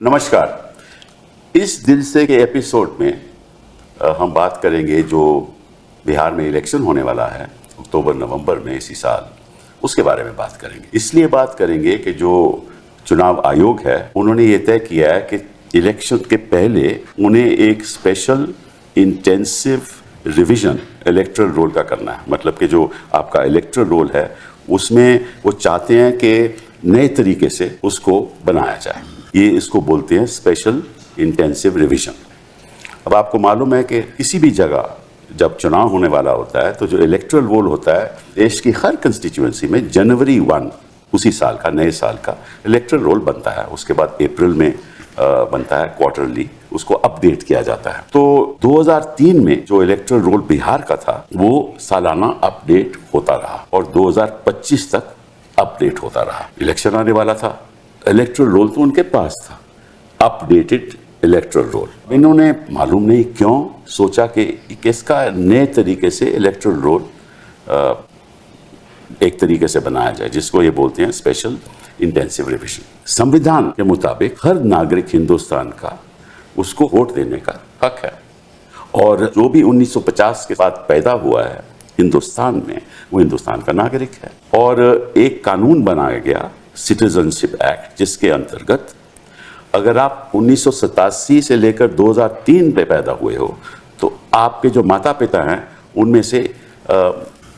नमस्कार। इस दिल से के एपिसोड में हम बात करेंगे जो बिहार में इलेक्शन होने वाला है अक्टूबर नवंबर में इसी साल, उसके बारे में बात करेंगे। इसलिए बात करेंगे कि जो चुनाव आयोग है उन्होंने ये तय किया है कि इलेक्शन के पहले उन्हें एक special intensive revision electoral roll का करना है। मतलब कि जो आपका इलेक्टरल रोल है उसमें वो चाहते हैं कि नए तरीके से उसको बनाया जाए। ये इसको बोलते हैं स्पेशल इंटेंसिव रिवीजन। अब आपको मालूम है कि किसी भी जगह जब चुनाव होने वाला होता है तो जो इलेक्टरल रोल होता है देश की हर कंस्टिट्यूएंसी में जनवरी 1 उसी साल का, नए साल का इलेक्टरल रोल बनता है। उसके बाद अप्रैल में बनता है क्वार्टरली, उसको अपडेट किया जाता है। तो 2003 में जो इलेक्टरल रोल बिहार का था वो सालाना अपडेट होता रहा और 2025 तक अपडेट होता रहा। इलेक्शन आने वाला था, इलेक्टरल रोल तो उनके पास था, अपडेटेड इलेक्टरल रोल। इन्होंने मालूम नहीं क्यों सोचा कि किसका नए तरीके से इलेक्टरल रोल एक तरीके से बनाया जाए, जिसको ये बोलते हैं स्पेशल इंटेंसिव रिवीजन। संविधान के मुताबिक हर नागरिक हिंदुस्तान का उसको वोट देने का हक है और जो भी 1950 के बाद पैदा हुआ है हिंदुस्तान में वो हिंदुस्तान का नागरिक है। और एक कानून बनाया गया सिटीजनशिप एक्ट, जिसके अंतर्गत अगर आप 1987 से लेकर 2003 पे पैदा हुए हो तो आपके जो माता पिता हैं उनमें से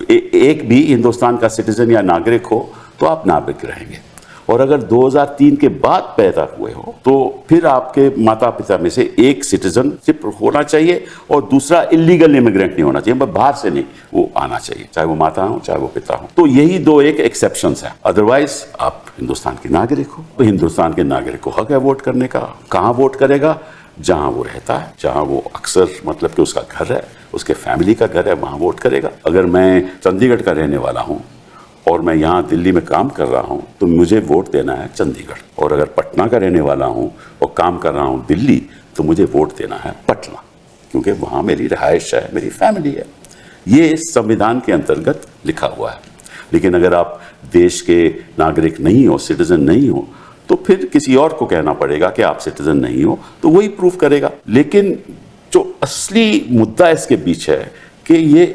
एक भी हिंदुस्तान का सिटीजन या नागरिक हो तो आप नागरिक रहेंगे। और अगर 2003 के बाद पैदा हुए हो तो फिर आपके माता पिता में से एक सिटीजनशिप होना चाहिए और दूसरा इलीगल इमिग्रेंट नहीं होना चाहिए, मतलब बाहर से नहीं, वो आना चाहिए, चाहे वो माता हो चाहे वो पिता हो। तो यही दो एक एक्सेप्शंस हैं, अदरवाइज आप हिंदुस्तान के नागरिक हो। तो हिंदुस्तान के नागरिक को हक है वोट करने का। कहाँ वोट करेगा? जहाँ वो रहता है, जहाँ वो अक्सर मतलब कि उसका घर है, उसके फैमिली का घर है, वहाँ वोट करेगा। अगर मैं चंडीगढ़ का रहने वाला हूँ और मैं यहाँ दिल्ली में काम कर रहा हूँ तो मुझे वोट देना है चंडीगढ़। और अगर पटना का रहने वाला हूँ और काम कर रहा हूँ दिल्ली तो मुझे वोट देना है पटना, क्योंकि वहाँ मेरी रिहाइश है, मेरी फैमिली है। ये संविधान के अंतर्गत लिखा हुआ है। लेकिन अगर आप देश के नागरिक नहीं हो, सिटीजन नहीं हो, तो फिर किसी और को कहना पड़ेगा कि आप सिटीजन नहीं हो, तो वही प्रूफ करेगा। लेकिन जो असली मुद्दा इसके बीच है कि ये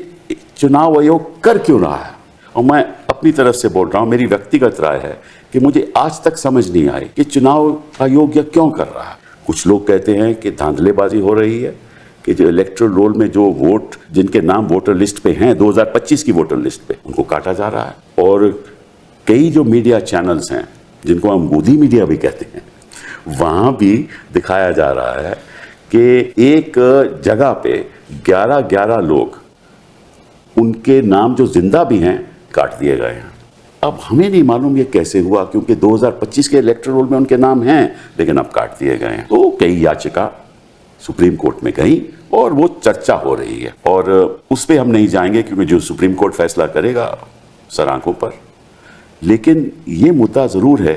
चुनाव आयोग कर क्यों रहा है, और मैं अपनी तरफ से बोल रहा हूँ, मेरी व्यक्तिगत राय है कि मुझे आज तक समझ नहीं आई कि चुनाव आयोग यह क्यों कर रहा है। कुछ लोग कहते हैं कि धांधलेबाजी हो रही है, कि जो इलेक्टरल रोल में जो वोट जिनके नाम वोटर लिस्ट पे हैं 2025 की वोटर लिस्ट पे, उनको काटा जा रहा है। और कई जो मीडिया चैनल्स हैं जिनको हम मोदी मीडिया भी कहते हैं, वहाँ भी दिखाया जा रहा है कि एक जगह पे 11 लोग उनके नाम जो जिंदा भी हैं काट दिए गए हैं। अब हमें नहीं मालूम ये कैसे हुआ, क्योंकि 2025 के इलेक्टरल रोल में उनके नाम हैं लेकिन अब काट दिए गए हैं। तो कई याचिका सुप्रीम कोर्ट में गई और वो चर्चा हो रही है और उस पर हम नहीं जाएंगे क्योंकि जो सुप्रीम कोर्ट फैसला करेगा सर आंखों पर। लेकिन ये मुद्दा ज़रूर है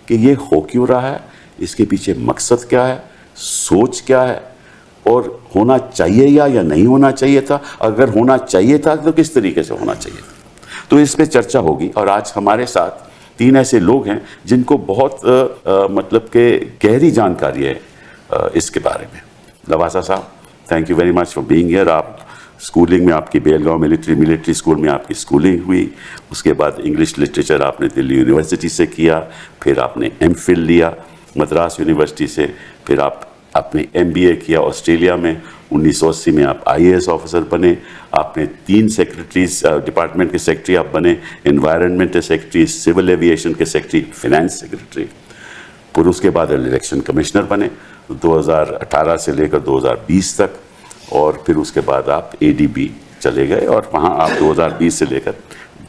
कि ये हो क्यों रहा है, इसके पीछे मकसद क्या है, सोच क्या है और होना चाहिए या नहीं होना चाहिए था। अगर होना चाहिए था तो किस तरीके से होना चाहिए था, तो इस पे चर्चा होगी। और आज हमारे साथ 3 ऐसे लोग हैं जिनको बहुत मतलब के गहरी जानकारी है इसके बारे में। लवासा साहब, thank you very much for being here. आप स्कूलिंग में आपकी बेलगांव मिलिट्री स्कूल में आपकी स्कूलिंग हुई, उसके बाद इंग्लिश लिटरेचर आपने दिल्ली यूनिवर्सिटी से किया, फिर आपने एमफिल लिया मद्रास यूनिवर्सिटी से, फिर आपने MBA किया ऑस्ट्रेलिया में। 1980 में आप IAS ऑफिसर बने। आपने 3 सेक्रेटरीज डिपार्टमेंट के सेक्रेटरी आप बने, एनवायरनमेंट के सेक्रेटरी, सिविल एविएशन के सेक्रेटरी, फिनेंस सेक्रेटरी। फिर उसके बाद इलेक्शन कमिश्नर बने 2018 से लेकर 2020 तक, और फिर उसके बाद आप ADB चले गए और वहाँ आप 2020 से लेकर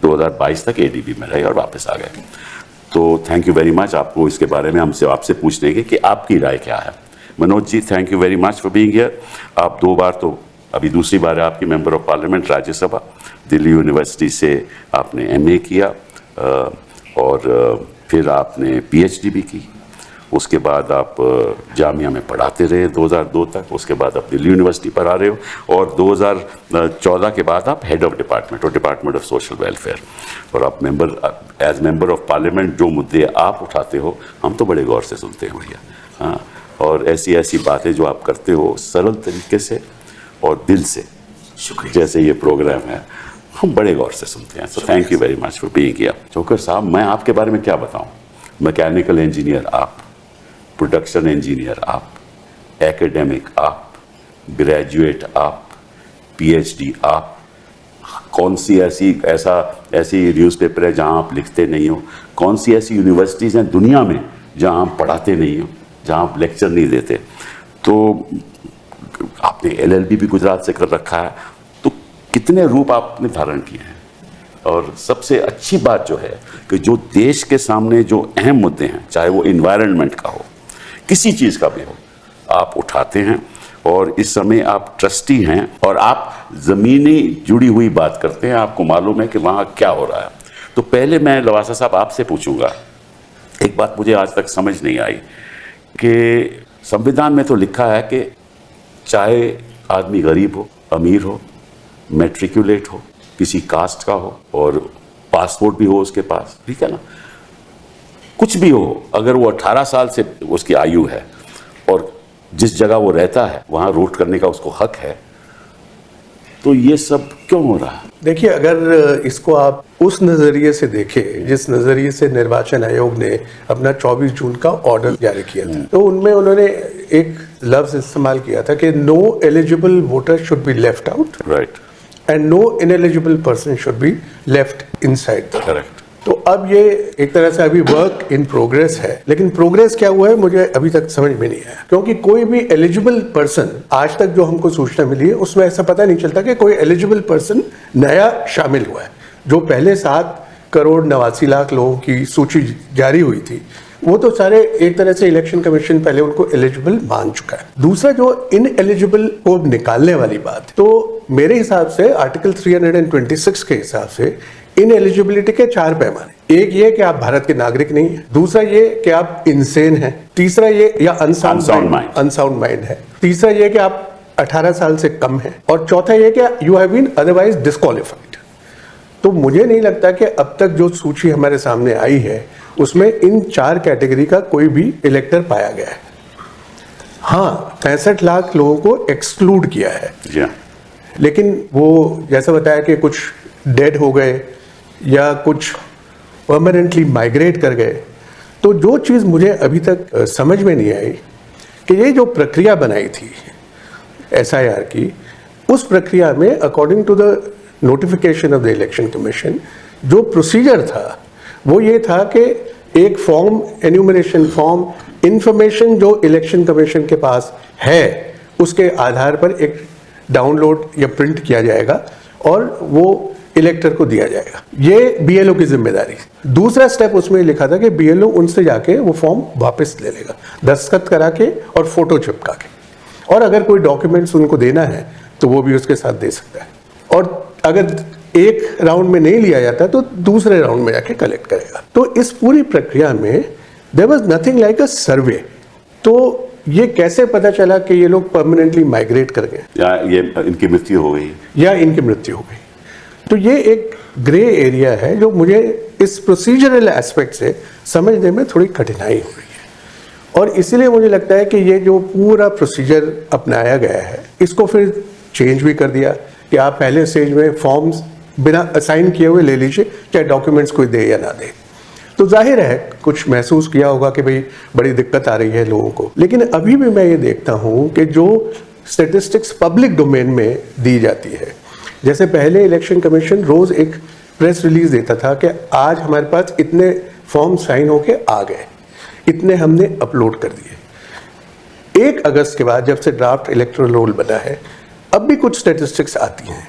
2022 तक ADB में रहे और वापस आ गए। तो थैंक यू वेरी मच। आपको इसके बारे में आपसे पूछ लेंगे कि आपकी राय क्या है। Manoj ji, thank you very much for being here. आप 2 बार, तो अभी दूसरी बार है आपकी member of parliament Rajya Sabha. Delhi university से आपने MA किया और फिर आपने PhD भी की। उसके बाद आप जामिया में पढ़ाते रहे 2002 तक। उसके बाद आप दिल्ली यूनिवर्सिटी पढ़ा रहे हो और 2014 के बाद आप हेड ऑफ डिपार्टमेंट और डिपार्टमेंट ऑफ सोशल वेलफेयर। और आप एज मेंबर ऑफ पार्लियामेंट जो मुद्दे आप उठाते हो हम तो बड़े गौर से सुनते हैं भैया। हाँ, और ऐसी ऐसी बातें जो आप करते हो सरल तरीके से और दिल से, शुक्रिया। जैसे ये प्रोग्राम है, हम बड़े गौर से सुनते हैं। So thank you very much for being here. Joker साहब, मैं आपके बारे में क्या बताऊं? मैकेनिकल इंजीनियर आप, प्रोडक्शन इंजीनियर आप, एकेडमिक आप, ग्रेजुएट आप, पीएचडी आप, कौन सी ऐसी न्यूज़पेपर है जहां आप लिखते नहीं हो? कौन सी ऐसी यूनिवर्सिटीज़ हैं दुनिया में जहां आप पढ़ाते नहीं हो, जहां आप लेक्चर नहीं देते? तो आपने एलएलबी भी गुजरात से कर रखा है, तो कितने रूप आपने धारण किए हैं। और सबसे अच्छी बात जो है कि जो देश के सामने जो अहम मुद्दे हैं, चाहे वो इन्वायरमेंट का हो, किसी चीज़ का भी हो, आप उठाते हैं। और इस समय आप ट्रस्टी हैं और आप ज़मीनी जुड़ी हुई बात करते हैं, आपको मालूम है कि वहाँ क्या हो रहा है। तो पहले मैं लवासा साहब आपसे पूछूंगा, एक बात मुझे आज तक समझ नहीं आई कि संविधान में तो लिखा है कि चाहे आदमी गरीब हो, अमीर हो, मैट्रिकुलेट हो, किसी कास्ट का हो और पासपोर्ट भी हो उसके पास, ठीक है ना, कुछ भी हो, अगर वो 18 साल से उसकी आयु है और जिस जगह वो रहता है वहाँ वोट करने का उसको हक है, तो ये सब क्यों हो रहा है? देखिए, अगर इसको आप उस नज़रिए से देखें जिस नज़रिए से निर्वाचन आयोग ने अपना 24 जून का ऑर्डर जारी किया था, तो उनमें उन्होंने एक लफ्ज़ इस्तेमाल किया था कि no eligible voter should be left out, right, and no ineligible person should be left inside the. Correct. तो अब ये एक तरह से अभी वर्क इन प्रोग्रेस है, लेकिन प्रोग्रेस क्या हुआ है मुझे अभी तक समझ में नहीं आया, क्योंकि कोई भी एलिजिबल पर्सन, आज तक जो हमको सूचना मिली है उसमें ऐसा पता नहीं चलता कि कोई एलिजिबल पर्सन नया शामिल हुआ है। जो पहले 7,89,00,000 लोगों की सूची जारी हुई थी, वो तो सारे एक तरह से इलेक्शन कमीशन पहले उनको एलिजिबल मान चुका है। दूसरा, जो इन एलिजिबल को निकालने वाली बात, तो मेरे हिसाब से आर्टिकल 326 के हिसाब से इन एलिजिबिलिटी के 4 पैमाने। एक ये कि आप भारत के नागरिक नहीं है, दूसरा ये कि आप इंसेन हैं, तीसरा ये या अनसाउंड माइंड है, तीसरा ये कि आप 18 साल से कम हैं, और चौथा ये कि you have been otherwise disqualified. तो मुझे नहीं लगता कि अब तक जो सूची हमारे सामने आई है उसमें इन 4 कैटेगरी का कोई भी इलेक्टर पाया गया है। हाँ, 65 लाख लोगों को एक्सक्लूड किया है, लेकिन वो जैसा बताया कि कुछ डेड हो गए या कुछ परमानेंटली माइग्रेट कर गए। तो जो चीज़ मुझे अभी तक समझ में नहीं आई कि ये जो प्रक्रिया बनाई थी SIR की, उस प्रक्रिया में according to the notification of the election commission जो प्रोसीजर था वो ये था कि एक फॉर्म, एन्यूमरेशन फॉर्म, इंफॉर्मेशन जो इलेक्शन कमीशन के पास है उसके आधार पर एक डाउनलोड या प्रिंट किया जाएगा और वो इलेक्टर को दिया जाएगा। ये BLO की जिम्मेदारी। दूसरा स्टेप उसमें लिखा था कि BLO उनसे जाके वो फॉर्म वापस ले लेगा, दस्तखत करा के और फोटो चिपका के, और अगर कोई डॉक्यूमेंट्स उनको देना है तो वो भी उसके साथ दे सकता है। और अगर एक राउंड में नहीं लिया जाता तो दूसरे राउंड में जाके कलेक्ट करेगा। तो इस पूरी प्रक्रिया में there was nothing like a survey. तो ये कैसे पता चला कि ये लोग परमानेंटली माइग्रेट कर गए या ये इनकी मृत्यु हो गई या इनकी मृत्यु हो गई? तो ये एक ग्रे एरिया है जो मुझे इस प्रोसीजरल एस्पेक्ट से समझने में थोड़ी कठिनाई हो रही है। और इसीलिए मुझे लगता है कि ये जो पूरा प्रोसीजर अपनाया गया है इसको फिर चेंज भी कर दिया कि आप पहले स्टेज में फॉर्म्स बिना असाइन किए हुए ले लीजिए, चाहे डॉक्यूमेंट्स कोई दे या ना दे। तो जाहिर है कुछ महसूस किया होगा कि भाई बड़ी दिक्कत आ रही है लोगों को, लेकिन अभी भी मैं ये देखता हूँ कि जो स्टेटिस्टिक्स पब्लिक डोमेन में दी जाती है, जैसे पहले इलेक्शन कमीशन रोज एक प्रेस रिलीज देता था कि आज हमारे पास इतने फॉर्म साइन होके आ गए, इतने हमने अपलोड कर दिए। 1 अगस्त के बाद जब से ड्राफ्ट इलेक्टोरल रोल बना है, अब भी कुछ स्टेटिस्टिक्स आती हैं,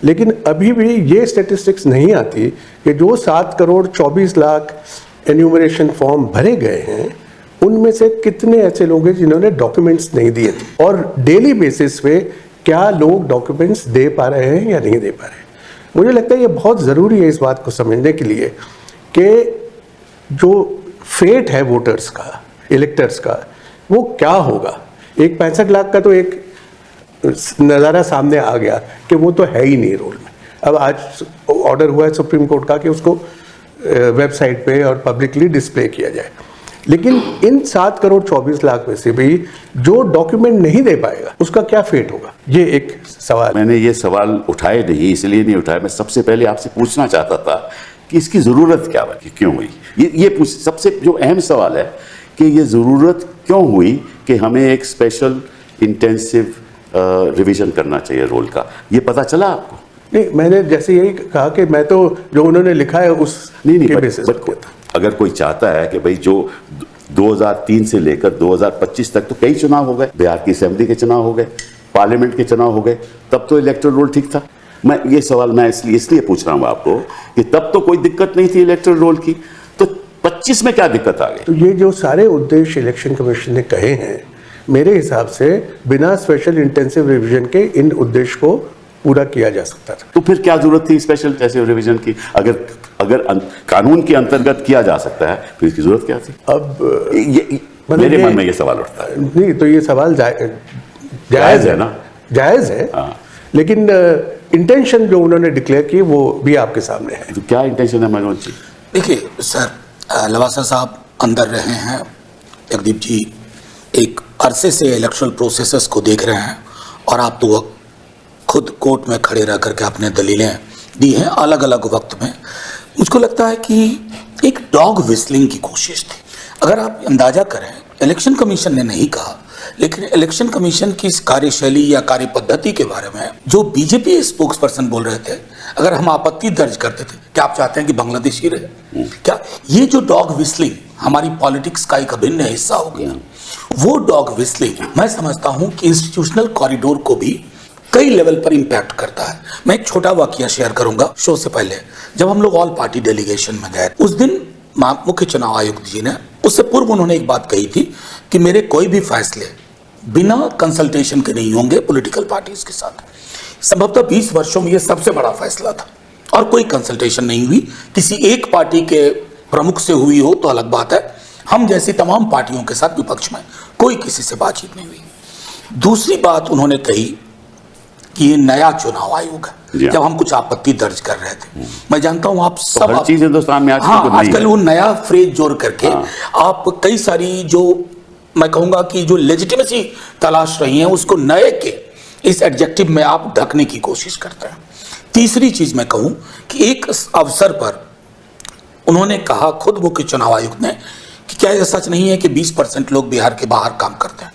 लेकिन अभी भी ये स्टेटिस्टिक्स नहीं आती कि जो 7,24,00,000 एन्यूमरेशन फॉर्म भरे गए हैं उनमें से कितने ऐसे लोग हैं जिन्होंने डॉक्यूमेंट्स नहीं दिए थे, और डेली बेसिस पे क्या लोग डॉक्यूमेंट्स दे पा रहे हैं या नहीं दे पा रहे हैं। मुझे लगता है ये बहुत ज़रूरी है इस बात को समझने के लिए कि जो फेट है वोटर्स का, इलेक्टर्स का, वो क्या होगा। एक 65 लाख का तो एक नज़ारा सामने आ गया कि वो तो है ही नहीं रोल में। अब आज ऑर्डर हुआ है सुप्रीम कोर्ट का कि उसको वेबसाइट पे और पब्लिकली डिस्प्ले किया जाए, लेकिन इन 7,24,00,000 में से भी जो डॉक्यूमेंट नहीं दे पाएगा उसका क्या फेट होगा, ये एक सवाल। मैंने ये सवाल उठाए नहीं, इसलिए नहीं उठाया, मैं सबसे पहले आपसे पूछना चाहता था कि इसकी जरूरत क्या बनी, क्यों हुई। ये सबसे जो अहम सवाल है कि ये जरूरत क्यों हुई कि हमें एक स्पेशल इंटेंसिव रिवीजन करना चाहिए रोल का, ये पता चला आपको? नहीं, मैंने जैसे यही कहा कि मैं तो जो उन्होंने लिखा है उस के बेसिस पर किया था। अगर कोई चाहता है कि भाई जो 2003 से लेकर 2025 तक तो कई चुनाव हो गए, बिहार की असेंबली के चुनाव हो गए, पार्लियामेंट के चुनाव हो गए, तब तो इलेक्टोरल रोल ठीक था। मैं ये सवाल मैं इसलिए पूछ रहा हूँ आपको कि तब तो कोई दिक्कत नहीं थी इलेक्टोरल रोल की, तो 25 में क्या दिक्कत आ गई? तो ये जो सारे उद्देश्य इलेक्शन कमीशन ने कहे हैं, मेरे हिसाब से बिना स्पेशल इंटेंसिव रिवीजन के इन उद्देश्य को पूरा किया जा सकता था। तो फिर क्या जरूरत थी स्पेशल इंटेंसिव रिवीजन की? अगर कानून के अंतर्गत किया जा सकता है फिर इसकी जरूरत क्या थी? अब मेरे मन में ये सवाल उठता है। नहीं, तो ये सवाल जायज है ना, जायज है। लेकिन इंटेंशन जो उन्होंने डिक्लेयर की वो भी आपके सामने है। तो क्या इंटेंशन है मनोज जी? देखिए सर, लवासा साहब अंदर रहे हैं, जगदीप जी एक अरसे से इलेक्टोरल प्रोसेसेस को देख रहे हैं, और आप तो खुद कोर्ट में खड़े रह करके आपने दलीलें दी हैं अलग अलग वक्त में। मुझको लगता है कि एक डॉग विस्लिंग की कोशिश थी। अगर आप अंदाजा करें, इलेक्शन कमीशन ने नहीं कहा, लेकिन इलेक्शन कमीशन की इस कार्यशैली या कार्य पद्धति के बारे में जो बीजेपी स्पोक्स पर्सन बोल रहे थे, अगर हम आपत्ति दर्ज करते थे, क्या आप चाहते हैं कि बांग्लादेशी रहे? क्या ये जो डॉग विस्लिंग हमारी पॉलिटिक्स का एक अभिन्न हिस्सा हो गया? वो डॉग विस्लिंग मैं समझता हूं कि इंस्टीट्यूशनल कॉरिडोर को भी कई लेवल पर इंपैक्ट करता है। मैं एक छोटा वाकया शेयर करूंगा। शो से पहले जब हम लोग ऑल पार्टी डेलीगेशन में गए, उस दिन मुख्य चुनाव आयुक्त जी ने, उससे पूर्व उन्होंने एक बात कही थी कि मेरे कोई भी फैसले बिना कंसल्टेशन के नहीं होंगे पॉलिटिकल पार्टीज के साथ। संभवतः 20 वर्षों में यह सबसे बड़ा फैसला था और कोई कंसल्टेशन नहीं हुई। किसी एक पार्टी के प्रमुख से हुई हो तो अलग बात है, हम जैसी तमाम पार्टियों के साथ विपक्ष में कोई किसी से बातचीत नहीं हुई। दूसरी बात उन्होंने कही कि ये नया चुनाव आयोग है। जब हम कुछ आपत्ति दर्ज कर रहे थे, मैं जानता हूं आप सब हर चीज हिंदुस्तान में आजकल वो नया फ्रेज जोड़ करके आप कई सारी जो मैं कहूंगा कि जो लेजिटिमेसी तलाश रही है उसको नए के इस एडजेक्टिव में आप ढकने की कोशिश करते हैं। तीसरी चीज मैं कहूं कि एक अवसर पर उन्होंने कहा, खुद मुख्य चुनाव आयुक्त ने, कि क्या यह सच नहीं है कि 20% लोग बिहार के बाहर काम करते हैं?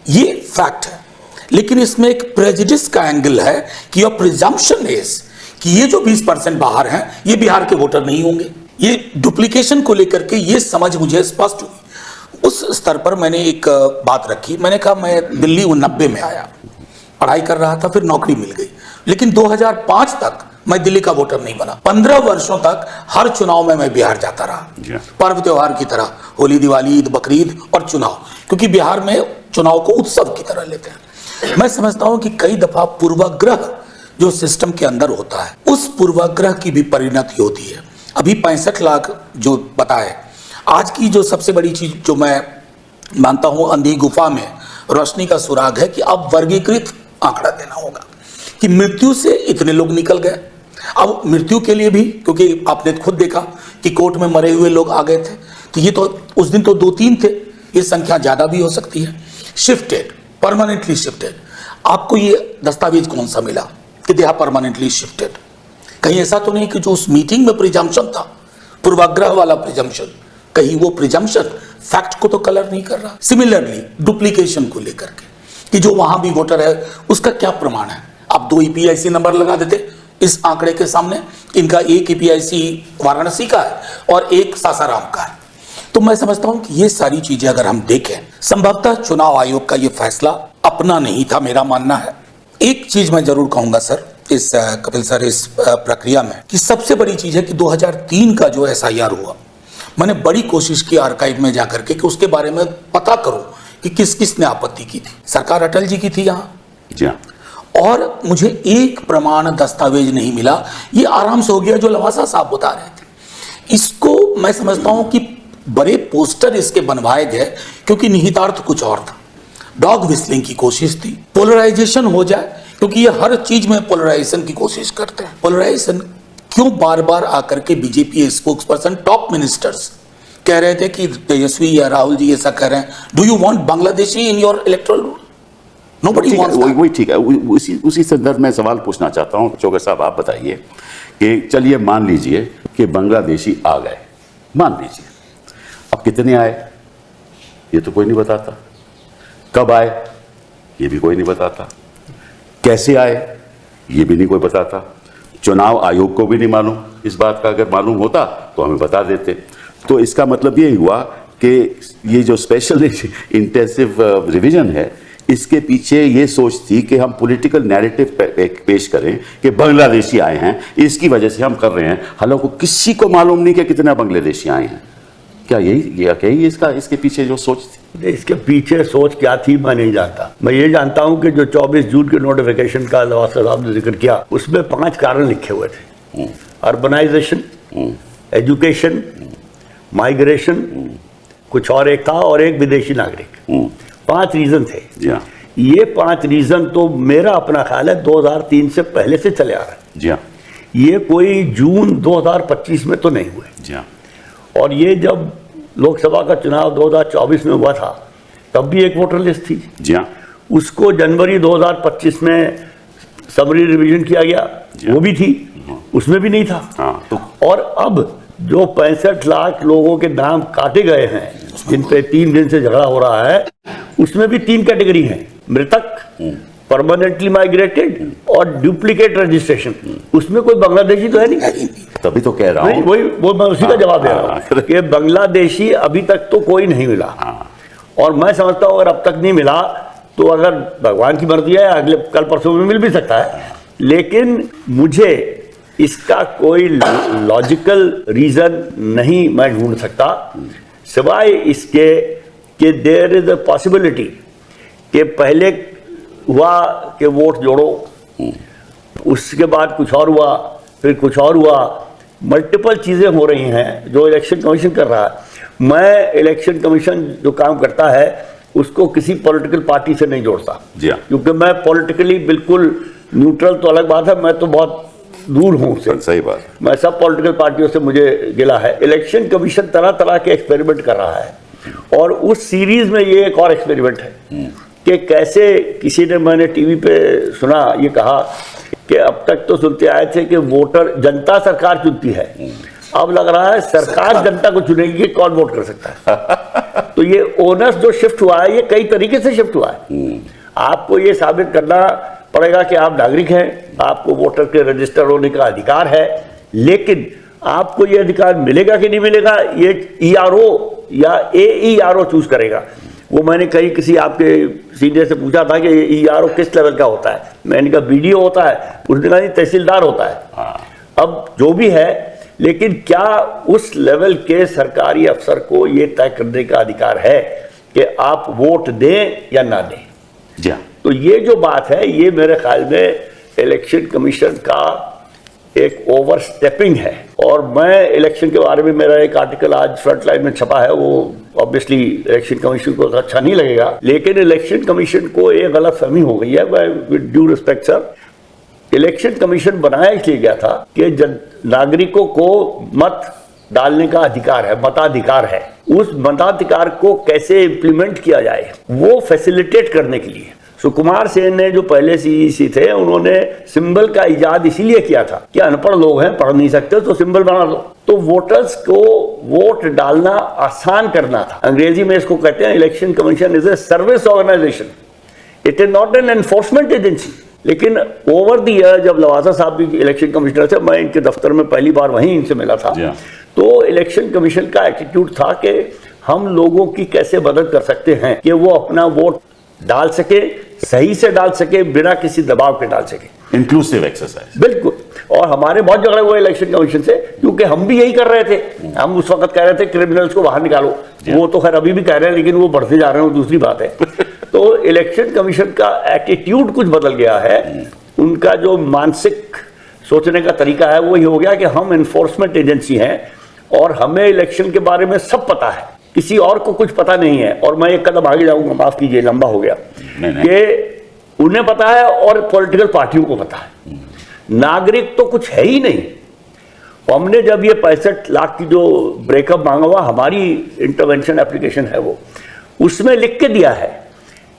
ये फैक्ट है, लेकिन इसमें एक प्रेजुडिस का एंगल है कि योर प्रिजम्पशन इज कि ये जो 20% बाहर हैं ये बिहार के वोटर नहीं होंगे। ये डुप्लीकेशन को लेकर के ये समझ मुझे स्पष्ट हुई। उस स्तर पर मैंने एक बात रखी। मैंने कहा मैं दिल्ली 90 में आया, पढ़ाई कर रहा था, फिर नौकरी मिल गई, लेकिन 2005 तक मैं दिल्ली का वोटर नहीं बना। 15 वर्षों तक हर चुनाव में मैं बिहार जाता रहा, पर्व त्योहार की तरह, होली, दिवाली, ईद, बकरीद और चुनाव, क्योंकि बिहार में चुनाव को उत्सव की तरह लेते हैं। मैं समझता हूं कि कई दफा पूर्वाग्रह जो सिस्टम के अंदर होता है, उस पूर्वाग्रह की भी परिणति होती है। अभी 65 लाख जो बताए, आज की जो सबसे बड़ी चीज जो मैं मानता हूं अंधी गुफा में रोशनी का सुराग है कि अब वर्गीकृत आंकड़ा देना होगा कि मृत्यु से इतने लोग निकल गए। अब मृत्यु के लिए भी, क्योंकि आपने खुद देखा कि कोर्ट में मरे हुए लोग आ गए थे, तो ये तो उस दिन तो 2-3 थे, ये संख्या ज्यादा भी हो सकती है। शिफ्टेड, परमानेंटली शिफ्टेड, आपको ये दस्तावेज कौन सा मिला कि दे आर परमानेंटली शिफ्टेड? कहीं ऐसा तो नहीं कि जो उस मीटिंग में प्रिजम्पशन था, पूर्वाग्रह वाला प्रिजम्पशन, कहीं वो प्रिजम्पशन फैक्ट को तो कलर नहीं कर रहा। सिमिलरली डुप्लीकेशन को लेकर के कि जो वहां भी वोटर है उसका क्या प्रमाण है? आप 2 EPIC नंबर लगा देते इस आंकड़े के सामने, इनका एक EPIC वाराणसी का है और एक सासाराम का है। तो मैं समझता हूं कि ये सारी चीजें अगर हम देखें, संभवतः चुनाव आयोग का ये फैसला अपना नहीं था, मेरा मानना है। एक चीज मैं जरूर कहूंगा सर, इस कपिल सर, इस प्रक्रिया में, कि सबसे बड़ी चीज है कि 2003 का जो SIR हुआ, मैंने बड़ी कोशिश की आर्काइव में जाकर के कि उसके बारे में पता करूं कि किस किस ने आपत्ति की थी। सरकार अटल जी की थी यहाँ, और मुझे एक प्रमाण दस्तावेज नहीं मिला। ये आराम से हो गया जो लवासा साहब बता रहे थे। इसको मैं समझता हूं कि बड़े पोस्टर इसके बनवाए गए क्योंकि निहितार्थ कुछ और था। डॉग विस्लिंग की कोशिश थी, पोलराइजेशन हो जाए, क्योंकि ये हर चीज में पोलराइजेशन की कोशिश करते हैं। पोलराइजेशन क्यों बार बार आकर के BJP spokes person, top ministers कह रहे थे कि तेजस्वी या राहुल जी ऐसा कह रहे हैं, do you want Bangladeshi in your electoral rule? Nobody ठीक है, वांट्स दैट। वही ठीक है। उसी संदर्भ में सवाल पूछना चाहता हूं। चौगर साहब, आप बताइए कि चलिए मान लीजिए कि बांग्लादेशी आ गए, मान लीजिए, अब कितने आए ये तो कोई नहीं बताता, कब आए ये भी कोई नहीं बताता, कैसे आए ये भी नहीं कोई बताता, चुनाव आयोग को भी नहीं मालूम इस बात का। अगर मालूम होता तो हमें बता देते। तो इसका मतलब ये हुआ कि ये जो स्पेशल इंटेंसिव रिवीजन है, इसके पीछे ये सोच थी कि हम पॉलिटिकल नैरेटिव पेश करें कि बांग्लादेशी आए हैं, इसकी वजह से हम कर रहे हैं, हालांकि किसी को मालूम नहीं कि कितने बांग्लादेशी आए हैं। क्या यही इसके पीछे जो सोच थी? इसके पीछे सोच क्या थी मैं नहीं जानता। मैं ये जानता हूं कि जो 24 जून के नोटिफिकेशन का लवासा साहब ने जिक्र किया, उसमें 5 कारण लिखे हुए थे। अर्बनाइजेशन, एजुकेशन, माइग्रेशन, कुछ और एक था, और एक विदेशी नागरिक। 5 रीजन थे। जी हाँ, ये 5 रीजन तो मेरा अपना ख्याल है 2003 से पहले से चले आ रहे हैं। जी हाँ, ये कोई जून 2025 में तो नहीं हुए। जी हाँ, और ये जब लोकसभा का चुनाव 2024 में हुआ था, तब भी एक वोटर लिस्ट थी। जी हाँ, उसको जनवरी 2025 में समरी रिवीजन किया गया, जी। वो भी थी, उसमें भी नहीं था। हाँ, तो और अब जो 65 लाख लोगों के नाम काटे गए हैं, जिन पे 3 दिन से झगड़ा हो रहा है, उसमें भी 3 कैटेगरी हैं: मृतक, परमानेंटली माइग्रेटेड और डुप्लीकेट रजिस्ट्रेशन। उसमें कोई बांग्लादेशी तो है नहीं। तभी तो कह रहा हूँ। वो मैं उसी का जवाब दे रहा हूँ कि बांग्लादेशी अभी तक तो कोई नहीं मिला। और मैं समझता हूँ अगर अब तक नहीं मिला तो अगर भगवान की मर्जी है अगले कल परसों में मिल भी सकता है, लेकिन मुझे इसका कोई लॉजिकल रीजन नहीं मैं ढूंढ सकता, सिवाय इसके कि देयर इज अ पॉसिबिलिटी कि पहले हुआ कि वोट जोड़ो, उसके बाद कुछ और हुआ, फिर कुछ और हुआ। मल्टीपल चीज़ें हो रही हैं जो इलेक्शन कमीशन कर रहा है। मैं इलेक्शन कमीशन जो काम करता है उसको किसी पॉलिटिकल पार्टी से नहीं जोड़ता। जी हाँ। क्योंकि मैं पॉलिटिकली बिल्कुल न्यूट्रल तो अलग बात है, मैं तो बहुत दूर हूँ उससे। सही बात है। मैं सब पॉलिटिकल पार्टियों से मुझे गिला है। इलेक्शन कमीशन तरह तरह के एक्सपेरिमेंट कर रहा है, और उस सीरीज में ये एक और एक्सपेरिमेंट है कि कैसे किसी ने, मैंने टीवी पे सुना, ये कहा कि अब तक तो सुनते आए थे कि वोटर, जनता सरकार चुनती है, अब लग रहा है सरकार जनता को चुनेगी कि कौन वोट कर सकता है। तो ये ओनर्स जो शिफ्ट हुआ है, ये कई तरीके से शिफ्ट हुआ है। आपको ये साबित करना पड़ेगा कि आप नागरिक हैं, आपको वोटर के रजिस्टर होने का अधिकार है, लेकिन आपको ये अधिकार मिलेगा कि नहीं मिलेगा ये ERO या AERO चूज करेगा। वो मैंने कहीं किसी आपके सीनियर से पूछा था कि ERO किस लेवल का होता है, मैंने कहा BDO होता है, उसने कहा तहसीलदार होता है। अब जो भी है, लेकिन क्या उस लेवल के सरकारी अफसर को ये तय करने का अधिकार है कि आप वोट दें या ना दें? जी हाँ। तो ये जो बात है, ये मेरे ख्याल में इलेक्शन कमीशन का एक ओवर स्टेपिंग है। और मैं इलेक्शन के बारे में, मेरा एक आर्टिकल आज फ्रंटलाइन में छपा है, वो ऑब्वियसली इलेक्शन कमीशन को अच्छा नहीं लगेगा, लेकिन इलेक्शन कमीशन को एक गलतफहमी हो गई है। With due respect sir, election commission बनाया इसलिए गया था कि नागरिकों को मत डालने का अधिकार है, मताधिकार है। उस मताधिकार को कैसे इम्प्लीमेंट किया जाए वो फैसिलिटेट करने के लिए सुकुमार सेन ने, जो पहले CEC थे, उन्होंने सिंबल का इजाद इसीलिए किया था कि अनपढ़ लोग हैं, पढ़ नहीं सकते, तो सिंबल बना दो। तो वोटर्स को वोट डालना आसान करना था। अंग्रेजी में इसको कहते हैं election commission is a service organisation, it is not an enforcement agency. लेकिन ओवर द ईयर जब लवासा साहब भी इलेक्शन कमिश्नर थे, मैं इनके दफ्तर में पहली बार वहीं इनसे मिला था, तो इलेक्शन कमीशन का एटीट्यूड था कि हम लोगों की कैसे मदद कर सकते हैं कि वो अपना वोट डाल सके, सही से डाल सके, बिना किसी दबाव के डाल सके। Inclusive exercise. बिल्कुल। और हमारे बहुत झगड़े हुए इलेक्शन कमीशन से, क्योंकि हम भी यही कर रहे थे। हम उस वक्त कह रहे थे क्रिमिनल्स को बाहर निकालो, वो तो खैर अभी भी कह रहे हैं, लेकिन वो बढ़ते जा रहे हैं, वो दूसरी बात है। तो इलेक्शन कमीशन का एटीट्यूड कुछ बदल गया है। उनका जो मानसिक सोचने का तरीका है वो ये हो गया कि हम एनफोर्समेंट एजेंसी हैं और हमें इलेक्शन के बारे में सब पता है, किसी और को कुछ पता नहीं है। और मैं एक कदम आगे जाऊंगा, माफ कीजिए लंबा हो गया, कि उन्हें पता है और पॉलिटिकल पार्टियों को पता है। नागरिक तो कुछ है ही नहीं, हमने जब ये 65 लाख की जो ब्रेकअप मांगा हुआ, हमारी इंटरवेंशन एप्लीकेशन है वो, उसमें लिख के दिया है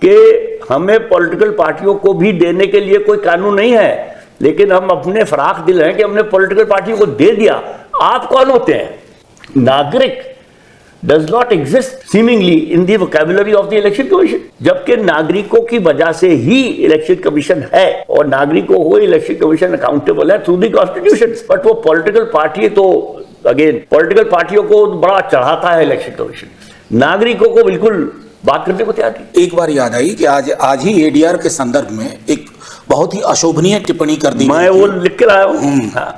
कि हमें पॉलिटिकल पार्टियों को भी देने के लिए कोई कानून नहीं है, लेकिन हम अपने फराख दिल हैं कि हमने पॉलिटिकल पार्टियों को दे दिया। आप कौन होते हैं? नागरिक does not exist seemingly in the vocabulary of the election commission, जबकि नागरिकों की वजह से ही इलेक्शन कमीशन है और नागरिकों को इलेक्शन कमीशन अकाउंटेबल है थ्रू द कॉन्स्टिट्यूशन। बट वो पॉलिटिकल पार्टी तो अगेन पॉलिटिकल पार्टियों को बड़ा चढ़ाता है इलेक्शन कमीशन, नागरिकों को बिल्कुल बात करने को तैयार नहीं। एक बार याद आई कि आज ही एडीआर के संदर्भ में एक बहुत ही अशोभनीय टिप्पणी कर दी मैं वो लिख के लाया हूँ। हाँ।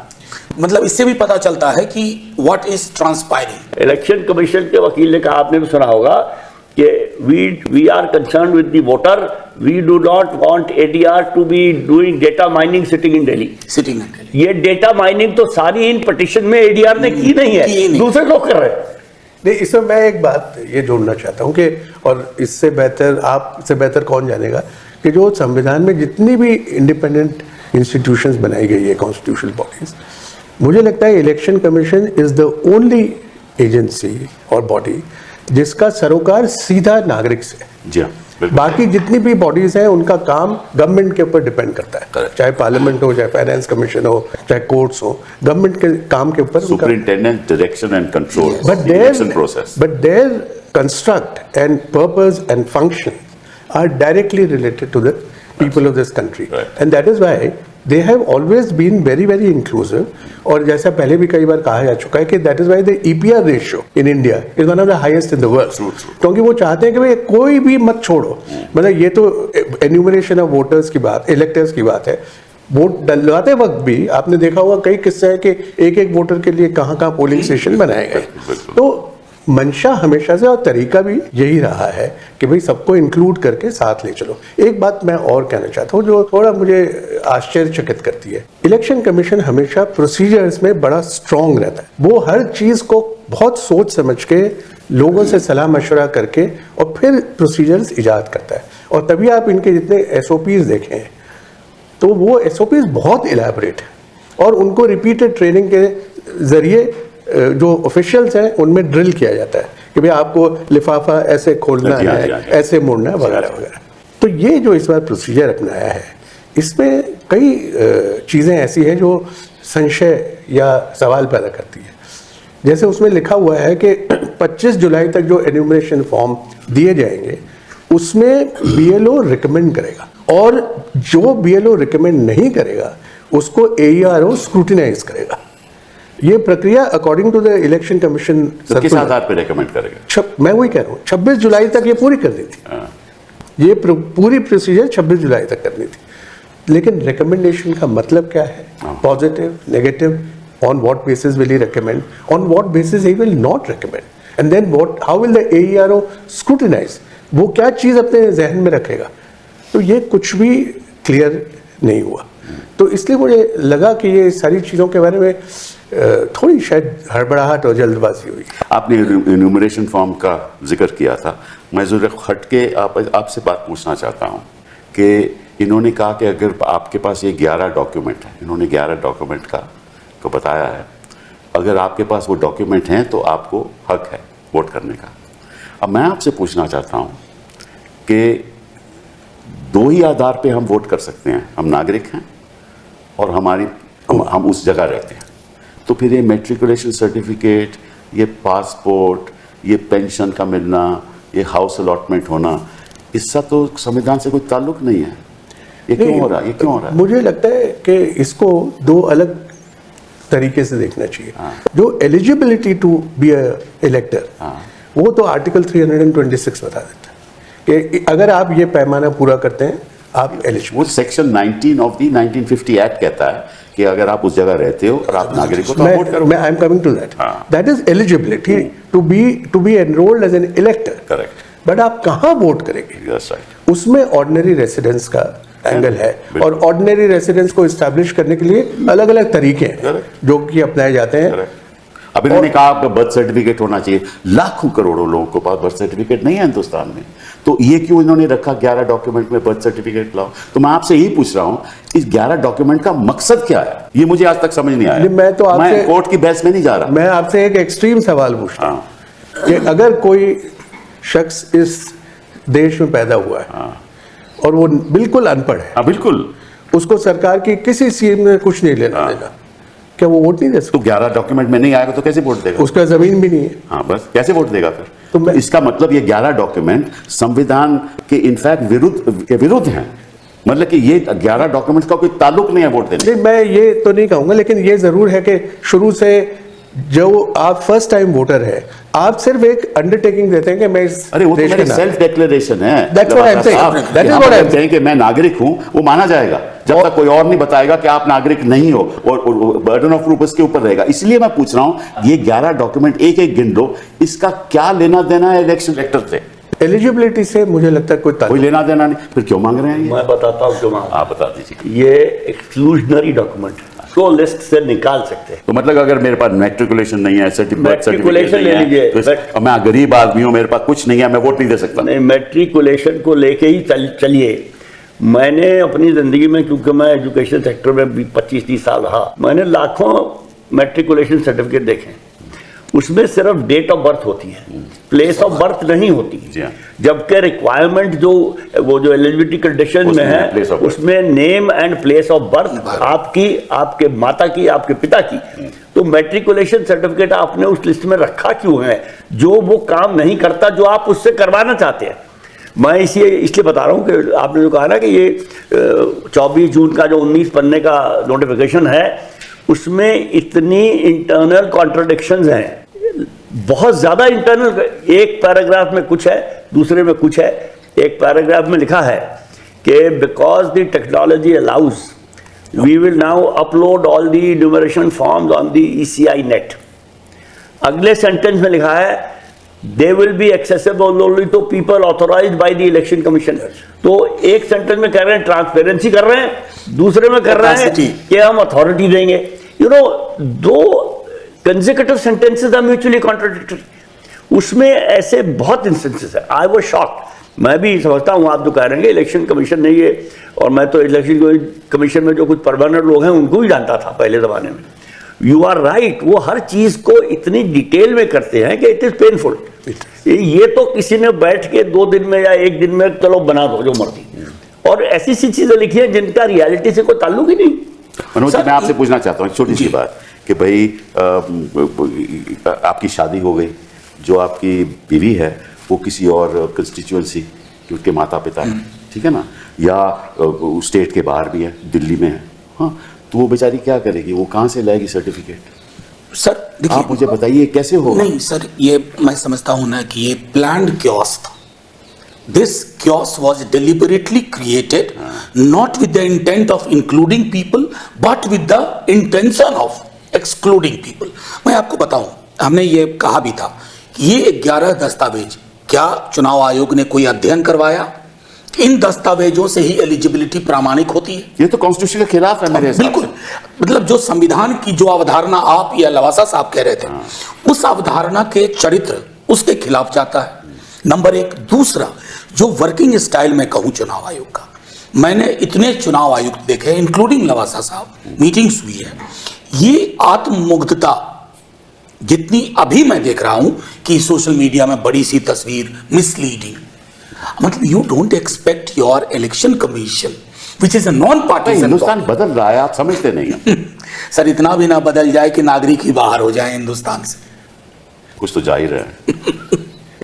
मतलब इससे भी पता चलता है कि what is transpiring. Election commission के वकील ने कहा, आपने भी सुना होगा कि we are concern with the voter, we do not want ADR to be doing data mining sitting in Delhi. ये डेटा माइनिंग तो सारी इन पिटीशन में एडीआर ने की नहीं है, दूसरे लोग कर रहे हैं। नहीं, इसमें मैं एक बात ये जोड़ना चाहता हूँ कि, और इससे बेहतर आपसे बेहतर कौन जानेगा कि जो संविधान में जितनी भी इंडिपेंडेंट इंस्टीट्यूशंस बनाई गई है, कॉन्स्टिट्यूशनल बॉडीज, मुझे लगता है election commission is the only agency और बॉडी जिसका सरोकार सीधा नागरिक से है। जी हाँ, बाकी जितनी भी बॉडीज हैं उनका काम गवर्नमेंट के ऊपर डिपेंड करता है, चाहे पार्लियामेंट हो, चाहे फाइनेंस कमीशन हो, चाहे कोर्ट्स हो, गवर्नमेंट के काम के ऊपर superintendent direction and control election process, but there construct and purpose and function are directly related to the people of this country, and that is why they have always been very very inclusive. और जैसा पहले भी कई बार कहा जा चुका है कि that is why the EPR ratio in India is one of the highest in the world. क्योंकि वो चाहते हैं कि भाई कोई भी मत छोड़ो। मतलब ये तो enumeration of voters की बात, electors की बात है। वोट डलवाते वक्त भी आपने देखा होगा कई किस्से हैं कि एक एक वोटर के लिए कहाँ पोलिंग स्टेशन बनाए गए। तो मंशा हमेशा से और तरीका भी यही रहा है कि भाई सबको इंक्लूड करके साथ ले चलो। एक बात मैं और कहना चाहता हूँ जो थोड़ा मुझे आश्चर्यचकित करती है, इलेक्शन कमीशन हमेशा प्रोसीजर्स में बड़ा स्ट्रांग रहता है। वो हर चीज को बहुत सोच समझ के लोगों से सलाह मशवरा करके और फिर प्रोसीजर्स इजाद करता है। और तभी आप इनके जितने SOPs देखें तो वो SOPs बहुत इलेबोरेट है और उनको रिपीटेड ट्रेनिंग के जरिए जो ऑफिशियल्स हैं उनमें ड्रिल किया जाता है कि भाई आपको लिफाफा ऐसे खोलना है, ऐसे मोड़ना है, वगैरह वगैरह। तो ये जो इस बार प्रोसीजर अपनाया है इसमें कई चीज़ें ऐसी हैं जो संशय या सवाल पैदा करती है। जैसे उसमें लिखा हुआ है कि 25 जुलाई तक जो एन्यूमरेशन फॉर्म दिए जाएंगे उसमें BLO रिकमेंड करेगा और जो BLO रिकमेंड नहीं करेगा उसको AERO स्क्रूटिनाइज करेगा। ये प्रक्रिया according to the election commission किस आधार पे रेकमेंड करेगा? मैं वही कह रहा हूँ 26 जुलाई तक ये पूरी करनी थी। ये पूरी प्रोसीजर 26 जुलाई तक करनी थी। लेकिन रिकमेंडेशन का मतलब क्या है? Positive, negative, on what basis will he recommend, on what basis he will not recommend, and then what, how will the AERO scrutinise, वो क्या चीज अपने जहन में रखेगा? तो ये कुछ भी क्लियर नहीं हुआ। तो इसलिए मुझे लगा कि ये सारी चीज़ों के बारे में थोड़ी शायद हड़बड़ाहट और जल्दबाजी हुई। आपने इन्यूमरेशन फॉर्म का जिक्र किया था, मैं ज़रूर हट के आपसे बात पूछना चाहता हूँ कि इन्होंने कहा कि अगर आपके पास ये 11 डॉक्यूमेंट है, इन्होंने 11 डॉक्यूमेंट को बताया है, अगर आपके पास वो डॉक्यूमेंट हैं तो आपको हक है वोट करने का। अब मैं आपसे पूछना चाहता हूँ कि दो ही आधार पे हम वोट कर सकते हैं, हम नागरिक हैं और हम उस जगह रहते हैं, तो फिर ये मैट्रिकुलेशन सर्टिफिकेट, ये पासपोर्ट, ये पेंशन का मिलना, ये हाउस अलॉटमेंट होना, इसका तो संविधान से कोई ताल्लुक नहीं है। ये क्यों हो रहा है? ये क्यों हो रहा है? मुझे लगता है कि इसको दो अलग तरीके से देखना चाहिए। जो eligibility to be a elector, वो तो आर्टिकल 326 बता देता है कि अगर आप ये पैमाना पूरा करते हैं आप एलिजिबल। वो सेक्शन 19 ऑफ द 1950 एक्ट कहता है कि अगर आप उस जगह रहते हो और आप नागरिक हो तो आप वोट करोगे। I am coming to that. That is eligibility to be enrolled as an elector. Correct. But आप कहाँ वोट करेंगे? That's right. उसमें ऑर्डिनरी रेसिडेंस का एंगल है और ऑर्डिनरी रेसिडेंस को इस्टेब्लिश करने के लिए अलग अलग तरीके हैं जो कि अपनाए जाते हैं। अब इन्होंने कहा आपका बर्थ सर्टिफिकेट होना चाहिए। लाखों करोड़ों लोगों के पास बर्थ सर्टिफिकेट नहीं है हिंदुस्तान में, तो ये क्यों इन्होंने रखा 11 डॉक्यूमेंट में बर्थ सर्टिफिकेट लाओ? तो मैं आपसे यही पूछ रहा हूं, इस 11 डॉक्यूमेंट का मकसद क्या है? ये मुझे आज तक समझ नहीं आया। मैं कोर्ट की बहस में नहीं जा रहा। मैं आपसे एक एक्सट्रीम सवाल पूछता हूं कि अगर कोई शख्स इस देश में पैदा हुआ है और वो बिल्कुल अनपढ़ है, हाँ बिल्कुल, उसको सरकार की किसी स्कीम में कुछ नहीं लेना देना, क्या वो वोट नहीं दे सकता? तो 11 डॉक्यूमेंट में नहीं आएगा तो कैसे वोट देगा? उसका जमीन भी नहीं है। हाँ बस, कैसे वोट देगा फिर? तो इसका मतलब ये 11 डॉक्यूमेंट संविधान के इनफैक्ट विरुद्ध हैं। मतलब कि ये 11 डॉक्यूमेंट्स का कोई ताल्लुक नहीं है वोट देने। नहीं, मैं ये तो नहीं कहूंगा, लेकिन ये जरूर है कि शुरू से जो आप फर्स्ट टाइम वोटर है, आप सिर्फ एक अंडरटेकिंग देते हैं कि मैं इस अरे वो तो देश मेरी के सेल्फ डिक्लेरेशन है। That's what I'm saying. That is what I'm saying कि मैं नागरिक हूं, वो माना जाएगा जब तक कोई और नहीं बताएगा कि आप नागरिक नहीं हो, और बर्डन ऑफ प्रूफ उसके ऊपर रहेगा। इसलिए मैं पूछ रहा हूं, ये 11 डॉक्यूमेंट एक एक गिन लो, इसका क्या लेना देना है इलेक्शन एक्टर से? एलिजिबिलिटी से मुझे लगता है कोई लेना देना नहीं, फिर क्यों मांग रहे हैं ये? मैं बताता हूँ क्यों मांग। आप बता दीजिए। ये एक्सक्लूजनरी डॉक्यूमेंट को लिस्ट से निकाल सकते हैं। तो मतलब अगर मेरे पास मैट्रिकुलेशन नहीं है, मैट्रिकुलेशन ले लीजिए, तो मैं गरीब आदमी हूं, मेरे पास कुछ नहीं है, मैं वोट नहीं दे सकता? नहीं, मैट्रिकुलेशन को लेके ही चलिए। मैंने अपनी जिंदगी में, क्योंकि मैं एजुकेशन सेक्टर में 25-30 साल रहा, मैंने लाखों मैट्रिकुलेशन सर्टिफिकेट देखे। उसमें सिर्फ डेट ऑफ बर्थ होती है, प्लेस ऑफ बर्थ नहीं होती। जबकि रिक्वायरमेंट जो एलिजिबिलिटी कंडीशन में है, उसमें name and place of birth आपकी, आपके माता की, आपके पिता की। तो मैट्रिकुलेशन सर्टिफिकेट आपने उस लिस्ट में रखा क्यों है? जो वो काम नहीं करता जो आप उससे करवाना चाहते हैं। मैं इसलिए बता रहा हूं कि आपने जो कहा ना कि ये 24 जून का जो 19 पन्ने का नोटिफिकेशन है, उसमें इतनी इंटरनल कॉन्ट्रडिक्शंस हैं, बहुत ज्यादा इंटरनल। एक पैराग्राफ में कुछ है, दूसरे में कुछ है। एक पैराग्राफ में लिखा है कि because the technology allows we will now upload all the enumeration forms on the ECI net. अगले सेंटेंस में लिखा है they will be accessible only to people authorised by the election commission. तो एक सेंटेंस में कह रहे हैं ट्रांसपेरेंसी कर रहे हैं, दूसरे में कर रहे हैं कि हम अथॉरिटी देंगे। दो consecutive sentences are mutually contradictory. उसमें ऐसे बहुत इंस्टेंसेस है। I was shocked. मैं भी समझता हूं आप जो कह रहे हैं इलेक्शन कमीशन नहीं है, और मैं तो इलेक्शन कमीशन में जो कुछ परमानेंट लोग हैं उनको ही जानता था पहले जमाने में। यू आर राइट, वो हर चीज को इतनी डिटेल में करते हैं कि इट इज पेनफुल। ये तो किसी ने बैठ के 2 दिन में या 1 दिन में चलो बना दो जो मर्जी, और ऐसी सी चीजें लिखी हैं जिनका रियलिटी से कोई ताल्लुक ही नहीं। मनोज जी, मैं आपसे पूछना चाहता हूँ एक छोटी सी बात कि भाई आपकी शादी हो गई, जो आपकी बीवी है वो किसी और कंस्टिट्यूएंसी के उसके माता पिता है, ठीक है ना, या स्टेट के बाहर भी है, दिल्ली में है, हाँ, तो वो बेचारी क्या करेगी? वो कहाँ से लाएगी सर्टिफिकेट? सर देखिए, आप मुझे बताइए कैसे होगा? नहीं सर, ये मैं समझता हूं ना कि ये प्लान्ड क्योस था। This chaos was deliberately created, not with the intent of including people, but with the intention of excluding people. मैं आपको बताऊं, हमने ये कहा भी था कि ये 11 दस्तावेज, क्या चुनाव आयोग ने कोई अध्ययन करवाया? इन दस्तावेजों से ही एलिजिबिलिटी प्रामाणिक होती है। ये तो कॉन्स्टिट्यूशन के खिलाफ है मेरे हिसाब से। बिल्कुल, मतलब जो संविधान की जो अवधारणा आप या लवासा साहब कह रहे थे, उस अवधारणा के चरित्र उसके खिलाफ जाता है, नंबर 1। दूसरा, जो वर्किंग स्टाइल में कहूं चुनाव आयोग का, मैंने इतने चुनाव आयुक्त देखे इंक्लूडिंग लवासा साहब, मीटिंग्स हुई है, ये आत्ममुग्धता जितनी अभी मैं देख रहा हूं कि सोशल मीडिया में बड़ी सी तस्वीर मिसलीडिंग, मतलब you don't expect your election commission which is a non partisan. Hindustan बदल रहा है, आप समझते नहीं हैं। सर इतना भी ना बदल जाए कि नागरिक ही बाहर हो जाए हिंदुस्तान से। कुछ तो जाहिर है।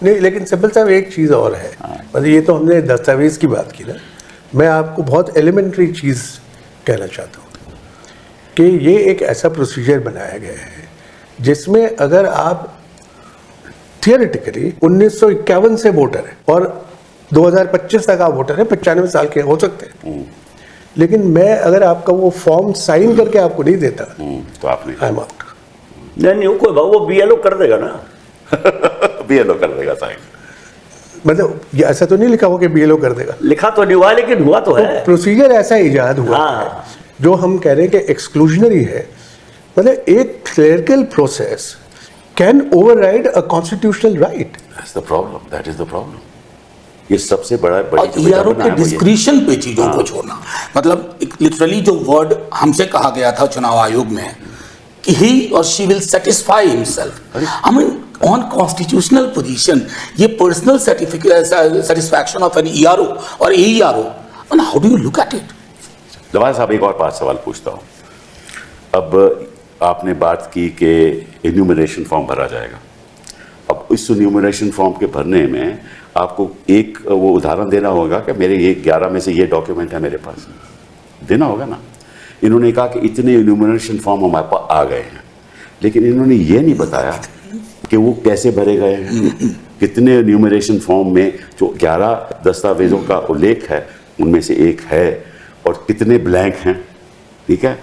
नहीं, लेकिन सिंपल साहब एक चीज़ और है, मतलब ये तो हमने दस्तावेज की बात की ना, मैं आपको बहुत एलिमेंट्री चीज़ कहना चाहता हूँ कि ये एक ऐसा प्रोसीजर बनाया गया है जिसमें अगर आप थियोरेटिकली 1951 से वोटर है और 2025 तक आप वोटर है, 95 साल के हो सकते हैं, लेकिन मैं अगर आपका वो फॉर्म साइन करके आपको नहीं देता तो आप नहीं, आई एम आउट। नहीं, वो BLO कर देगा ना। BLO कर देगा साइन। मतलब ये ऐसा तो नहीं लिखा हुआ कि BLO कर देगा, लिखा तो नहीं हुआ, लेकिन हुआ तो है। प्रोसीजर ऐसा इजाद हुआ है जो हम कह रहे हैं कि एक्सक्लूजनरी है। मतलब एक clerical process can override a constitutional right. That's the problem. That is the problem. ये सबसे बड़ी और जो ईआरओ विडंबना के है वो ये- डिस्क्रिशन पे चीजों को छोड़ना, मतलब लिटरली जो वर्ड हमसे कहा गया था चुनाव आयोग में कि ही और she will satisfy himself, I mean on constitutional position, ये personal satisfaction of an ERO और AERO, and how do you look at it? लवाल साहब, एक और 5 सवाल पूछता हूँ। अब आपने बात की कि इन्यूमरेशन फॉर्म भरा जाएगा। अब इस इन्यूमरेशन फॉर्म के भरने में आपको एक वो उदाहरण देना होगा कि मेरे ये 11 में से ये डॉक्यूमेंट है मेरे पास, देना होगा ना। इन्होंने कहा कि इतने इन्यूमरेशन फॉर्म हमारे पास आ गए हैं, लेकिन इन्होंने ये नहीं बताया कि वो कैसे भरे गए हैं, कितने इन्यूमरेशन फॉर्म में जो 11 दस्तावेजों का उल्लेख है उनमें से एक है, और कितने ब्लैंक हैं, ठीक है,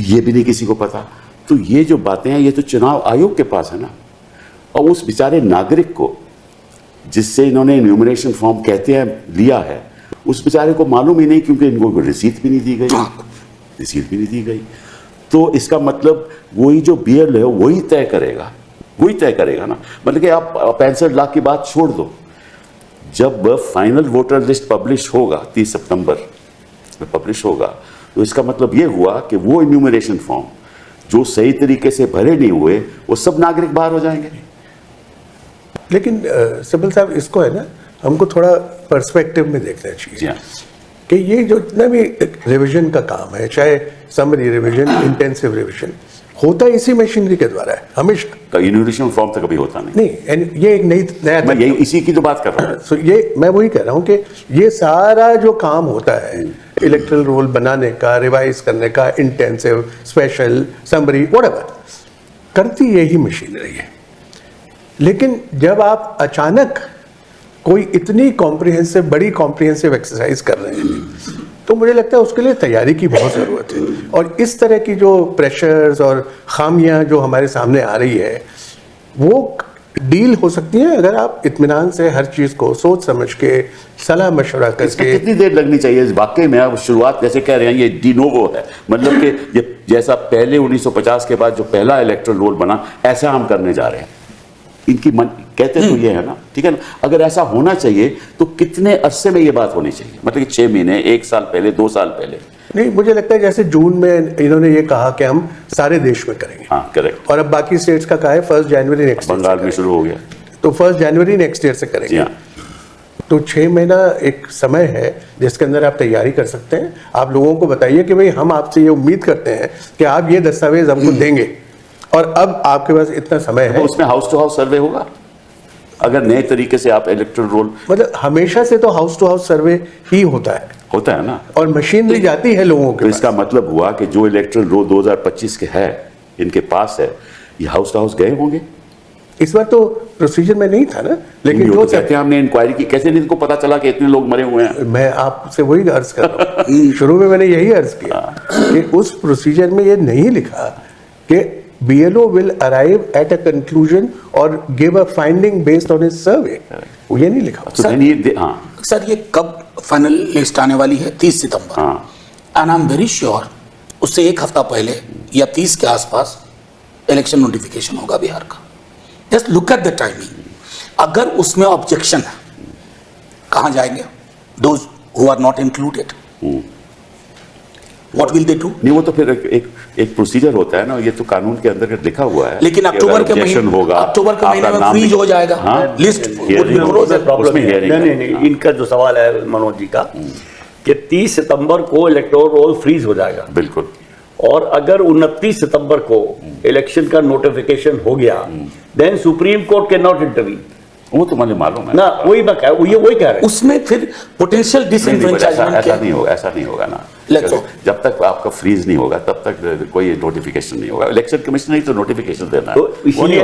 ये भी नहीं किसी को पता। तो ये जो बातें हैं ये तो चुनाव आयोग के पास है ना, और उस बेचारे नागरिक को जिससे इन्होंने इन्यूमरेशन फॉर्म कहते हैं लिया है, उस बेचारे को मालूम ही नहीं, क्योंकि इनको रसीद भी नहीं दी गई, रसीद भी नहीं दी गई। तो इसका मतलब वही जो बीएल है वही तय करेगा ना। मतलब कि आप 65 लाख की बात छोड़ दो, जब फाइनल वोटर लिस्ट पब्लिश होगा 30 सितंबर में पब्लिश होगा, तो इसका मतलब ये हुआ कि वो इन्यूमरेशन फॉर्म जो सही तरीके से भरे नहीं हुए वो सब नागरिक बाहर हो जाएंगे। लेकिन सिब्बल साहब, इसको है ना, हमको थोड़ा पर्सपेक्टिव में देखना जी चाहिए हाँ। कि ये जो जितना भी रिवीजन का काम है, चाहे समरी रिवीजन, इंटेंसिव रिवीजन, होता इसी मशीनरी के द्वारा है हमेशा। तो इन्यूमरेशन फॉर्म तो कभी होता नहीं। नहीं, ये एक नया मैं यही इसी की तो बात कर रहा हूँ। सो ये मैं वही कह रहा हूँ कि ये सारा जो काम होता है इलेक्ट्रल रोल बनाने का, रिवाइज करने का, इंटेंसिव, स्पेशल, समरी, व्हाटएवर, करती यही मशीनरी है। लेकिन जब आप अचानक कोई इतनी कॉम्प्रिहेंसिव, बड़ी कॉम्प्रिहेंसिव एक्सरसाइज कर रहे हैं, तो मुझे लगता है उसके लिए तैयारी की बहुत ज़रूरत है। और इस तरह की जो प्रेशर्स और खामियां जो हमारे सामने आ रही है, वो डील हो सकती है अगर आप इत्मीनान से हर चीज़ को सोच समझ के, सलाह मशवरा इसमें करके। कितनी देर लगनी चाहिए इस वाकई में? अब शुरुआत जैसे कह रहे हैं ये डिनोवो है, मतलब कि ये जैसा पहले 1950 के बाद जो पहला इलेक्ट्रल रोल बना, ऐसा हम करने जा रहे हैं। इनकी मन कहते तो ये है ना, ठीक है ना। अगर ऐसा होना चाहिए तो कितने अरसे में ये बात होनी चाहिए? मतलब कि 6 महीने, 1 साल पहले, 2 साल पहले? नहीं, मुझे लगता है जैसे जून में इन्होंने ये कहा कि हम सारे देश में करेंगे। हाँ, करेक्ट। और अब बाकी स्टेट्स का कहा है 1 जनवरी नेक्स्ट बंगाल में शुरू हो गया। तो 1 जनवरी नेक्स्ट ईयर से जी करेंगे। हाँ। तो 6 महीना एक समय है जिसके अंदर आप तैयारी कर सकते हैं। आप लोगों को बताइए कि भाई हम आपसे ये उम्मीद करते हैं कि आप ये दस्तावेज हमको देंगे, और अब आपके पास इतना समय तो है। उसमें हाउस टू हाउस सर्वे होगा अगर नए तरीके से आप इलेक्ट्रल रोल। मतलब हमेशा से तो हाउस टू हाउस सर्वे ही होता है ना, और मशीनरी जाती है लोगों के तो पास। इसका मतलब हुआ कि जो इलेक्ट्रल रोल 2025 के है इनके पास है, ये हाउस टू हाउस गए होंगे। इस बार तो प्रोसीजर में नहीं था ना, लेकिन जो जो कहते हैं हमने इंक्वायरी की, कैसे इनको पता चला कि इतने लोग मरे हुए हैं? मैं आपसे वही अर्ज कर रहा हूँ। शुरू में मैंने यही अर्ज किया कि उस प्रोसीजर में ये नहीं लिखा कि BLO will arrive at a conclusion or give a finding based on his survey. वो ये नहीं लिखा। तो then ये हाँ सर, ये कब फाइनल लिस्ट आने वाली है? 30 सितंबर। हाँ। And I am very sure उससे 1 हफ्ता पहले या 30 के आसपास इलेक्शन नोटिफिकेशन होगा बिहार का। Just look at the timing. अगर उसमें ऑब्जेक्शन है, कहाँ जाएंगे? Those who are not included, what will they do? नहीं, वो तो फिर एक प्रोसीजर होता है ना, ये तो कानून के अंदर लिखा हुआ है। लेकिन अक्टूबर के महीने में फ्रीज हो जाएगा लिस्ट। नहीं, इनका जो सवाल है मनोज जी का कि 30 सितंबर को इलेक्टोरल रोल फ्रीज हो जाएगा। बिल्कुल। और अगर 29 सितंबर को इलेक्शन का नोटिफिकेशन हो गया, then supreme court can not intervene. वो तो मुझे मालूम है ना, वही मैं कह वही कह रहे हैं। उसमें फिर पोटेंशियल डिसएनफ्रेंचाइजमेंट ऐसा नहीं होगा, ऐसा नहीं होगा ना। जब तक आपका फ्रीज नहीं होगा तब तक कोई नोटिफिकेशन नहीं होगा। इलेक्शन कमिश्नर ही तो नोटिफिकेशन देना है, वो नहीं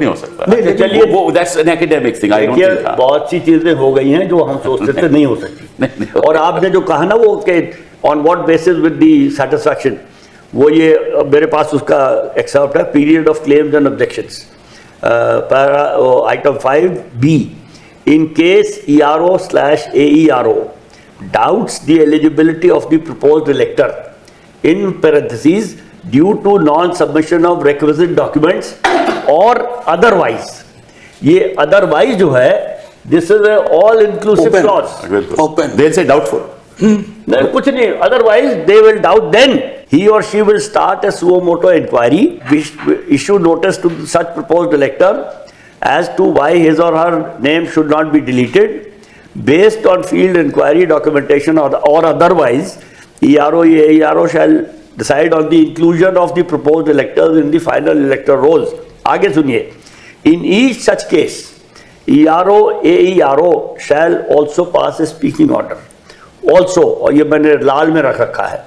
हो सकता। नहीं, चलिए वो that's an academic thing. I don't think बहुत सी चीजें हो गई हैं जो हम सोचते थे नहीं हो सकती। और आपने जो कहा ना वो कि on what basis with the satisfaction, वो ये मेरे पास उसका एक्सेप्ट है, period of claims and objections, item 5B, in case ERO/AERO doubts the eligibility of the proposed elector, in parentheses, due to non-submission of requisite documents और otherwise, ये otherwise जो है, this is all inclusive Open. Clause. Open They'll say doubtful. नहीं, कुछ नहीं, otherwise they will doubt, then he or she will start a suo motu inquiry, issue notice to such proposed elector as to why his or her name should not be deleted based on field inquiry documentation or otherwise. ERO shall decide on the inclusion of the proposed electors in the final elector rolls. आगे सुनिए, in each such case AERO shall also pass a speaking order. Also, और ये मैंने लाल में रख रखा है,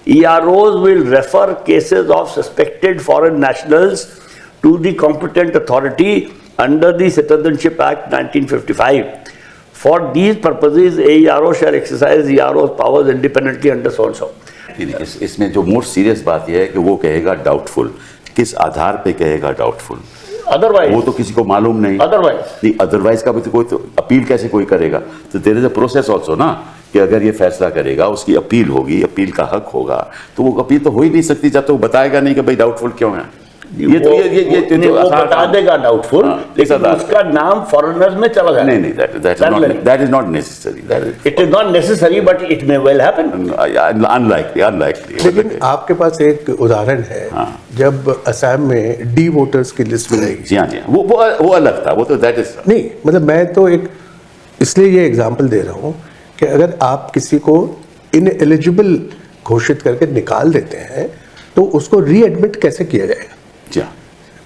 EROs will refer cases of suspected foreign nationals to the competent authority under the Citizenship Act 1955. For these purposes, AERO shall exercise ERO's powers independently under so and so. इसमें जो most serious बात यह है कि वो कहेगा doubtful, किस आधार पे कहेगा डाउटफुल, Otherwise, वो तो किसी को मालूम नहीं। नहीं, अदरवाइज का भी तो कोई तो अपील कैसे कोई करेगा, तो there is a process also ना, कि अगर ये फैसला करेगा उसकी अपील होगी, अपील का हक होगा, तो वो अपील तो हो ही नहीं सकती जब तक वो बताएगा नहीं कि भाई डाउटफुल क्यों है। ये तो वो बता देगा डाउटफुल, लेकिन उसका नाम फॉरेनर्स में चला जाएगा। नहीं, that is not necessary. It is not necessary, but it may well happen. Unlikely. लेकिन आपके पास एक उदाहरण है, जब असम में डी वोटर्स की लिस्ट बनाई। जी हाँ, वो अलग था, वो तो दैट इज नहीं, मतलब मैं तो एक इसलिए ये एग्जांपल दे रहा हूँ कि अगर आप किसी को इनएलिजिबल घोषित करके निकाल देते हैं तो उसको रीएडमिट कैसे किया जाएगा। जी हाँ।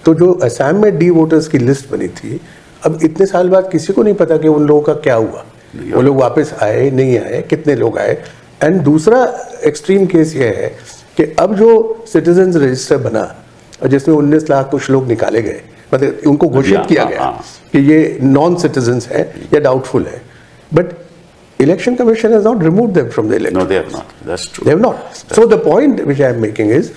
तो जो असम में डी वोटर्स की लिस्ट बनी थी, अब इतने साल बाद किसी को नहीं पता कि उन लोगों का क्या हुआ, वो लोग वापस आए नहीं आए, कितने लोग आए। एंड दूसरा एक्सट्रीम केस ये है कि अब जो सिटीजन्स रजिस्टर बना और जिसमें 19 लाख कुछ लोग निकाले गए, मतलब उनको घोषित किया गया कि ये नॉन सिटीजन्स हैं या डाउटफुल है, but Election Commission has not removed them from the election. No, they have not. That's true. They have not. So the point which I am making is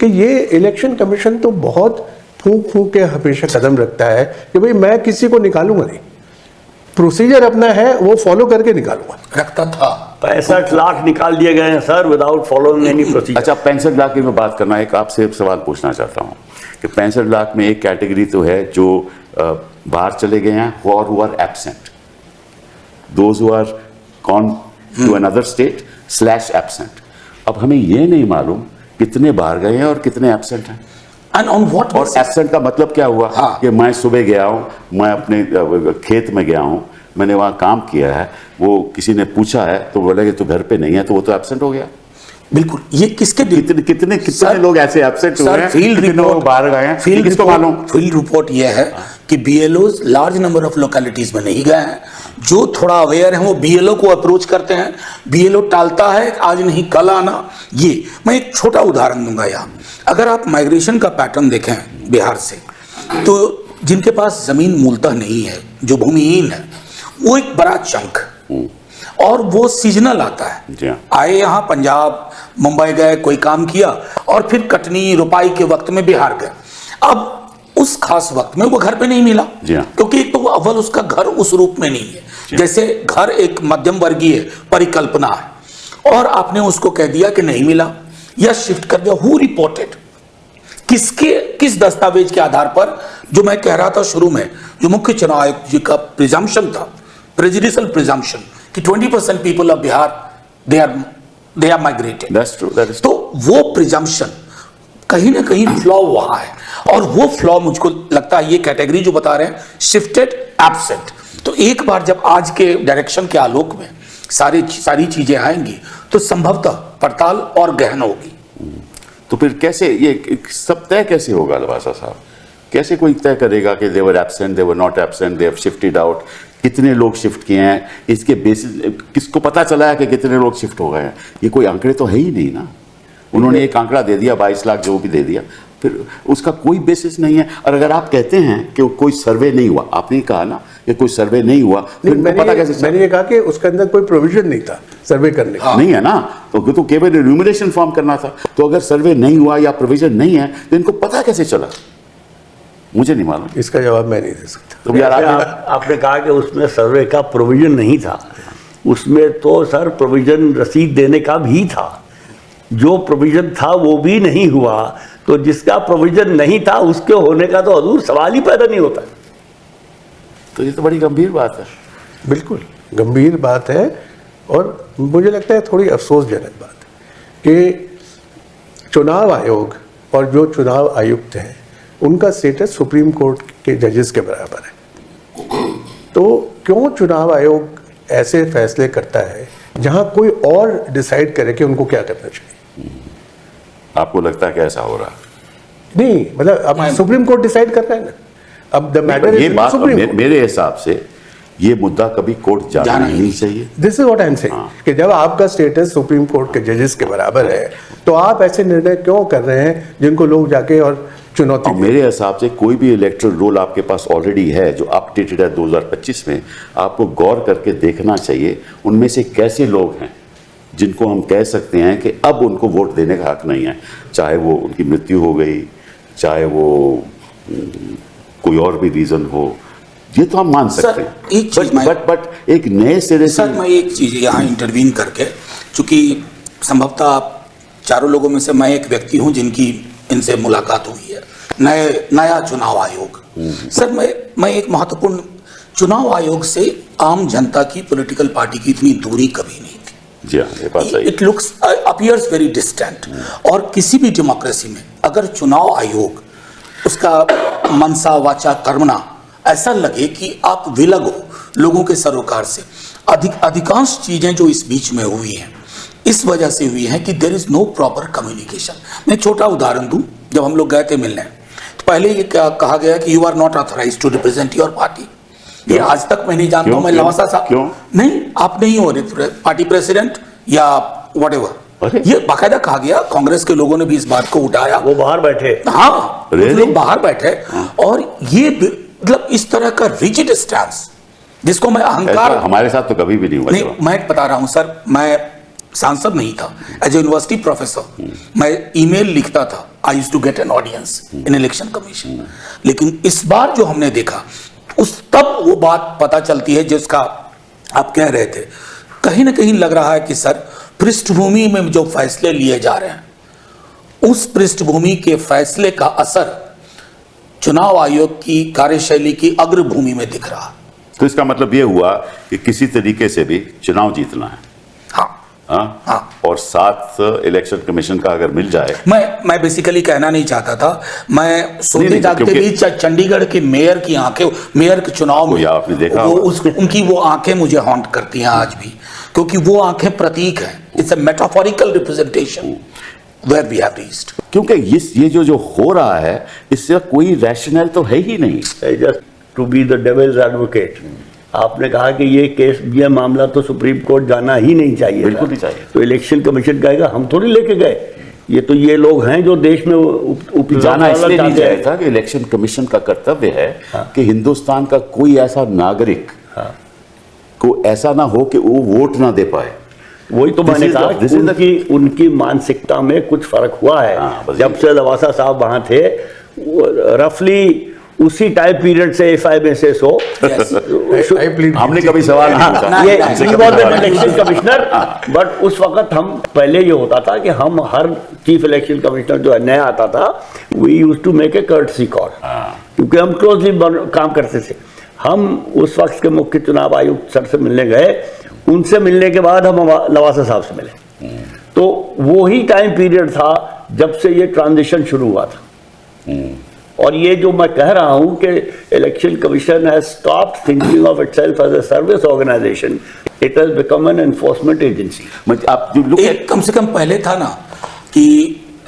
कि ये Election Commission तो बहुत फूंक के हमेशा कदम रखता है कि भाई मैं किसी को निकालूंगा नहीं, प्रोसीजर अपना है वो फॉलो करके निकालूंगा। रखता था 65 लाख निकाल दिए गए हैं sir, without following any procedure. अच्छा, 65 लाख की मैं बात करना, एक आपसे एक सवाल पूछना चाहता हूँ कि 65 लाख में एक कैटेगरी तो है जो बाहर चले गए हैं, और who are absent, those who are gone to another state / absent। अब हमें ये नहीं मालूम कितने बाहर गए हैं और कितने एब्सेंट हैं। एंड ऑन व्हाट, और एब्सेंट का मतलब क्या हुआ कि मैं सुबह गया हूँ, मैं अपने खेत में गया हूँ, मैंने वहाँ काम किया है, वो किसी ने पूछा है तो बोला कि तू घर पे नहीं है, तो वो तो एब्सेंट हो गया। बिल्कुल, ये किसके कितने लोग ऐसे एब्सेंट हुए हैं, फील्ड रिपोर्ट बाहर गए हैं, किसको मालूम। फील्ड रिपोर्ट ये है कि BLO large number of localities में नहीं गए हैं, जो थोड़ा अवेयर हैं वो बीएलओ को अप्रोच करते हैं, बीएलओ टालता है, आज नहीं कल आना। ये मैं एक छोटा उदाहरण दूंगा यहाँ, अगर आप माइग्रेशन का पैटर्न देखें बिहार से, तो जिनके पास जमीन मूलतः नहीं है, जो भूमिहीन है, वो एक बड़ा चंक, और वो सीजनल आता है। आए यहाँ पंजाब मुंबई गए, कोई काम किया, और फिर कटनी रुपाई के वक्त में बिहार गए। अब उस खास वक्त में वो घर पे नहीं मिला, क्योंकि एक तो अव्वल उसका घर उस रूप में नहीं है, जैसे घर एक मध्यम वर्गीय परिकल्पना है, और आपने उसको कह दिया कि नहीं मिला या शिफ्ट कर दिया। हु रिपोर्टेड, किस दस्तावेज के आधार पर, जो मैं कह रहा था शुरू में, जो मुख्य चुनाव आयोग जी का प्रिजम्पशन था, प्रेजुडिशियल प्रिजम्पशन, कि 20% people of Bihar they are migrated. That's true, that is तो वो प्रिजम्पशन कहीं ना कहीं फ्लॉ वहां है, और वो फ्लॉ मुझको लगता है ये कैटेगरी जो बता रहे हैं शिफ्टेड एब्सेंट। तो एक बार जब आज के डायरेक्शन के आलोक में सारी चीजें आएंगी तो संभवतः पड़ताल और गहन होगी। तो फिर कैसे ये सब तय कैसे होगा लवासा साहब, कैसे कोई तय करेगा कि they were absent, they were not absent, they have shifted out, कितने लोग शिफ्ट किए हैं, इसके बेसिस किसको पता चला है कि कितने लोग शिफ्ट हो गए हैं? ये कोई आंकड़े तो है ही नहीं ना। उन्होंने एक आंकड़ा दे दिया 22 लाख, जो भी दे दिया, फिर उसका कोई बेसिस नहीं है। और अगर आप कहते हैं कि कोई सर्वे नहीं हुआ, आपने कहा ना कि कोई सर्वे नहीं हुआ, फिर पता कैसे? मैंने ये कहा कि उसके अंदर कोई प्रोविजन नहीं था सर्वे करने का। नहीं है ना, तो केवल एन्यूमरेशन फॉर्म करना था। तो अगर सर्वे नहीं हुआ या प्रोविजन नहीं है तो इनको पता कैसे चला? मुझे नहीं मालूम, इसका जवाब मैं नहीं दे सकता। तो यार आपने कहा कि उसमें सर्वे का प्रोविजन नहीं था, उसमें तो सर प्रोविजन रसीद देने का भी था। जो प्रोविजन था वो भी नहीं हुआ, तो जिसका प्रोविजन नहीं था उसके होने का तो हजूर सवाल ही पैदा नहीं होता। तो ये तो बड़ी गंभीर बात है। बिल्कुल गंभीर बात है, और मुझे लगता है थोड़ी अफसोसजनक बात कि चुनाव आयोग और जो चुनाव आयुक्त हैं उनका स्टेटस सुप्रीम कोर्ट के जजेस के बराबर है। तो क्यों चुनाव आयोग ऐसे फैसले करता है जहां कोई और डिसाइड करे कि उनको क्या करना चाहिए? आपको लगता है कि ऐसा हो रहा है? नहीं, मतलब अब सुप्रीम कोर्ट डिसाइड कर रहा है ना, अब द मैटर ये इज बात सुप्रीम मेरे हिसाब से ये मुद्दा कभी कोर्ट जाना ही नहीं चाहिए। This is what I am saying कि जब आपका स्टेटस सुप्रीम कोर्ट के जजेस के बराबर है तो आप ऐसे निर्णय क्यों कर रहे हैं जिनको लोग जाके और चुनौती और मेरे हिसाब से कोई भी इलेक्टोरल रोल आपके पास ऑलरेडी है जो अपडेटेड है 2025 में, आपको गौर करके देखना चाहिए उनमें से कैसे लोग हैं जिनको हम कह सकते हैं कि अब उनको वोट देने का हक नहीं है, चाहे वो उनकी मृत्यु हो गई, चाहे वो कोई और भी रीजन हो, ये तो हम मान सकते हैं। एक चीज बट एक नए सिरे से सर, मैं एक चीज यहाँ इंटरवीन करके, चूंकि संभवतः आप चारों लोगों में से मैं एक व्यक्ति हूं जिनकी इनसे मुलाकात हुई है, नया चुनाव आयोग। सर, मैं एक महत्वपूर्ण, चुनाव आयोग से आम जनता की, पॉलिटिकल पार्टी की इतनी दूरी कभी नहीं थी। जी हाँ, ये बात सही है। It looks appears very distant. और किसी भी डेमोक्रेसी में अगर चुनाव आयोग उसका मनसा वाचा कर्मणा ऐसा लगे कि आप विलग हो लोगों के सरोकार से, अधिकांश चीजें जो इस बीच में हुई हैं इस वजह से हुई हैं कि there is no proper communication. मैं छोटा उदाहरण दूं, जब हम लोग गए थे मिलने तो पहले ये कहा गया कि you are not authorised to represent your party. ये आज तक मैं नहीं जानता हूं, मैं लवासा साहब क्यों? नहीं, आप नहीं हो पार्टी प्रेसिडेंट या व्हाटएवर, ये बाकायदा कहा गया। कांग्रेस के लोगों ने भी इस बात को उठाया, वो बाहर बैठे। हाँ, Really? लोग बाहर बैठे। और ये मतलब इस तरह का रिजिड स्टैंस जिसको मैं अहंकार, ऐसा हमारे साथ तो कभी भी नहीं हुआ। नहीं, मैं बता रहा हूं सर, मैं सांसद नहीं था, एज ए यूनिवर्सिटी प्रोफेसर मैं ईमेल लिखता था, I used to get an audience in election commission. लेकिन इस बार जो हमने देखा तब वो बात पता चलती है जिसका आप कह रहे थे। कहीं ना कहीं लग रहा है कि सर, पृष्ठभूमि में जो फैसले लिए जा रहे हैं उस पृष्ठभूमि के फैसले का असर चुनाव आयोग की कार्यशैली की अग्रभूमि में दिख रहा है। तो इसका मतलब ये हुआ कि किसी तरीके से भी चुनाव जीतना है। हाँ? और साथ इलेक्शन कमीशन का अगर मिल जाए, मैं बेसिकली कहना नहीं चाहता था, मैं सोते नहीं, जागते क्योंकि- भी चंडीगढ़ के मेयर की आंखें, मेयर के चुनाव में आपने देखा उनकी वो आंखें मुझे हॉन्ट करती हैं आज भी, क्योंकि वो आंखें प्रतीक हैं। It's a metaphorical representation where we have reached. क्योंकि ये जो हो रहा है इससे कोई रैशनल तो है ही नहीं। Just to be the devil's advocate, आपने कहा कि ये मामला तो सुप्रीम कोर्ट जाना ही नहीं चाहिए, बिल्कुल नहीं चाहिए। तो इलेक्शन कमीशन कहेगा हम थोड़ी लेके गए, ये लोग हैं जो देश में जाना इसलिए नहीं चाहिए था कि इलेक्शन कमीशन का कर्तव्य है कि हिंदुस्तान का कोई ऐसा नागरिक को ऐसा ना हो कि वो वोट ना दे पाए। वही तो मैंने कहा उनकी मानसिकता में कुछ फर्क हुआ है। जब से लवासा साहब वहां थे, रफली उसी टाइम पीरियड से FIMSS हो, हमने कभी सवाल नहीं पूछा। इलेक्शन कमिश्नर, बट उस वक्त हम पहले ये होता था कि हम हर चीफ इलेक्शन कमिश्नर जो नया आता था, we used to make a courtesy call, क्योंकि हम क्लोजली काम करते थे। हम उस वक्त के मुख्य चुनाव आयुक्त सर से मिलने गए, उनसे मिलने के बाद हम लवासा साहब से मिले, तो वो ही टाइम पीरियड था जब से ये ट्रांजिशन शुरू हुआ था। और ये जो मैं कह रहा हूं कि election commission has stopped thinking of itself as a service organisation, it has become an enforcement agency. आप जो एक कम से कम पहले था ना कि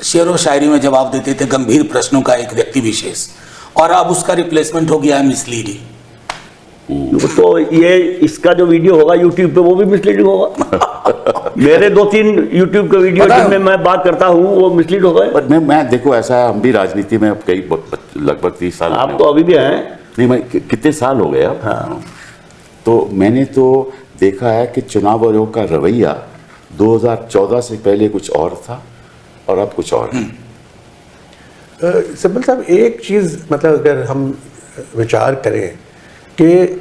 शेर व शायरी में जवाब देते थे गंभीर प्रश्नों का एक व्यक्ति विशेष, और अब उसका रिप्लेसमेंट हो गया है मिसलीडिंग। तो ये इसका जो वीडियो होगा यूट्यूब पे वो भी मिसलीडिंग होगा। मेरे 2-3 यूट्यूब के वीडियो जिनमें मैं बात करता हूँ वो मिसलीड हो गए। पर मैं देखो, ऐसा है, हम भी राजनीति में अब लगभग 30 साल। आप तो अभी भी हैं। नहीं, मैं कितने साल हो गए अब। हाँ। तो मैंने तो देखा है कि चुनाव आयोग का रवैया 2014 से पहले कुछ और था और अब कुछ और। सिब्बल साहब, एक चीज़ मतलब अगर हम विचार करें कि,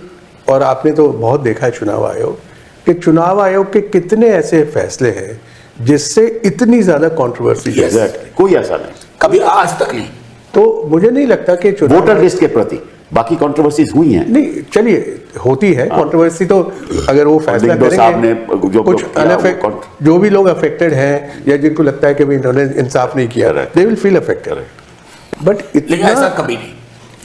और आपने तो बहुत देखा है चुनाव आयोग, कि चुनाव आयोग के कितने ऐसे फैसले हैं जिससे इतनी ज्यादा कंट्रोवर्सी है। एग्जैक्टली, कोई ऐसा नहीं। कभी आज तक नहीं। तो मुझे नहीं लगता कि चुनाव वोटर लिस्ट के प्रति बाकी कंट्रोवर्सीज हुई हैं। नहीं, चलिए होती है कंट्रोवर्सी, तो अगर वो फैसला लिंगो साहब करेंगे ने जो कुछ किया, जो भी लोग अफेक्टेड हैं या जिनको लगता है कि भाई इन्होंने इंसाफ नहीं किया, Correct. They will feel affected. But लेकिन ऐसा कभी नहीं।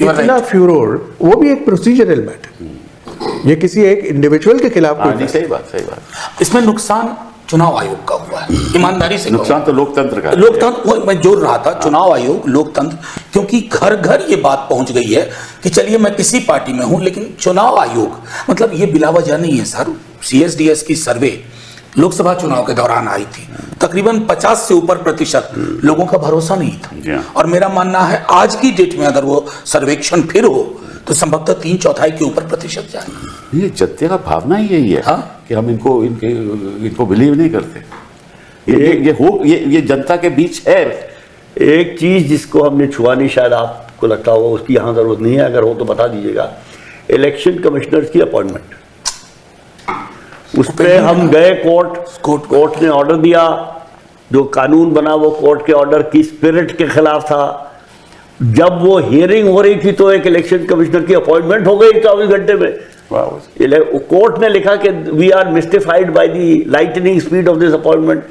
You are इतना right. फ्यूरोर, वो भी एक प्रोसीजरल मैटर, ये किसी एक इंडिविजुअल के खिलाफ हाँ कोई जी, सही बात। इसमें नुकसान चुनाव आयोग का हुआ है, ईमानदारी से नुकसान तो लोकतंत्र का है। लोकतंत्र, वो मैं जोड़ रहा था, चुनाव आयोग, लोकतंत्र, क्योंकि घर घर ये बात पहुंच गई है कि चलिए मैं किसी पार्टी में हूं लेकिन चुनाव आयोग, मतलब ये बिला वजह नहीं है सर। CSDS की सर्वे लोकसभा चुनाव के दौरान आई थी, तकरीबन 50 से ऊपर प्रतिशत लोगों का भरोसा नहीं जी था। हाँ। और मेरा मानना है आज की डेट में अगर वो सर्वेक्षण फिर हो तो संभवतः 3/4 के ऊपर प्रतिशत जाए। ये जनता का भावना ही यही है हाँ? कि हम इनको बिलीव नहीं करते। ये जनता के बीच है। एक चीज जिसको हमने छुआ नहीं, शायद आपको लगता होगा, उसकी यहाँ जरूरत नहीं है, अगर हो तो बता दीजिएगा। इलेक्शन कमिश्नर्स की अपॉइंटमेंट, उस पर हम गए कोर्ट ने ऑर्डर दिया, जो कानून बना वो कोर्ट के ऑर्डर की स्पिरिट के खिलाफ था। जब वो हियरिंग हो रही थी तो एक इलेक्शन कमिश्नर की अपॉइंटमेंट हो गई 24 घंटे में। कोर्ट ने लिखा कि we are mystified by the lightning speed of this appointment,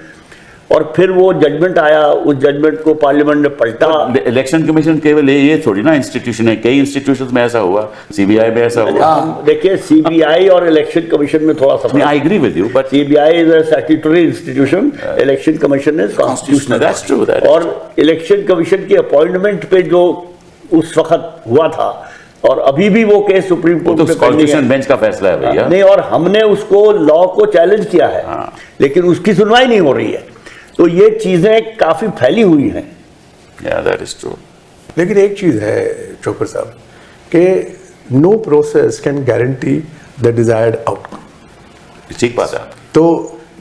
और फिर वो जजमेंट आया, उस जजमेंट को पार्लियामेंट ने पलटा। इलेक्शन कमीशन केवल ये थोड़ी ना इंस्टीट्यूशन है, कई इंस्टीट्यूशंस में ऐसा हुआ, CBI में ऐसा हुआ। देखिए, CBI और इलेक्शन कमीशन में थोड़ा सा, I agree with you, but CBI is a statutory institution, election commission is constitutional. That's true, that और इलेक्शन कमीशन की अपॉइंटमेंट पे जो उस वक्त हुआ था, और अभी भी वो केस सुप्रीम कोर्ट तो में पेंडिंग कॉन्स्टिट्यूशन है। बेंच का फैसला है भैया। नहीं, और हमने उसको लॉ को चैलेंज किया है, लेकिन उसकी सुनवाई नहीं हो रही है। तो ये चीजें काफी फैली हुई हैं। Yeah, that is true. लेकिन एक चीज है चोपर साहब कि no process can guarantee the desired outcome. ठीक बात है। तो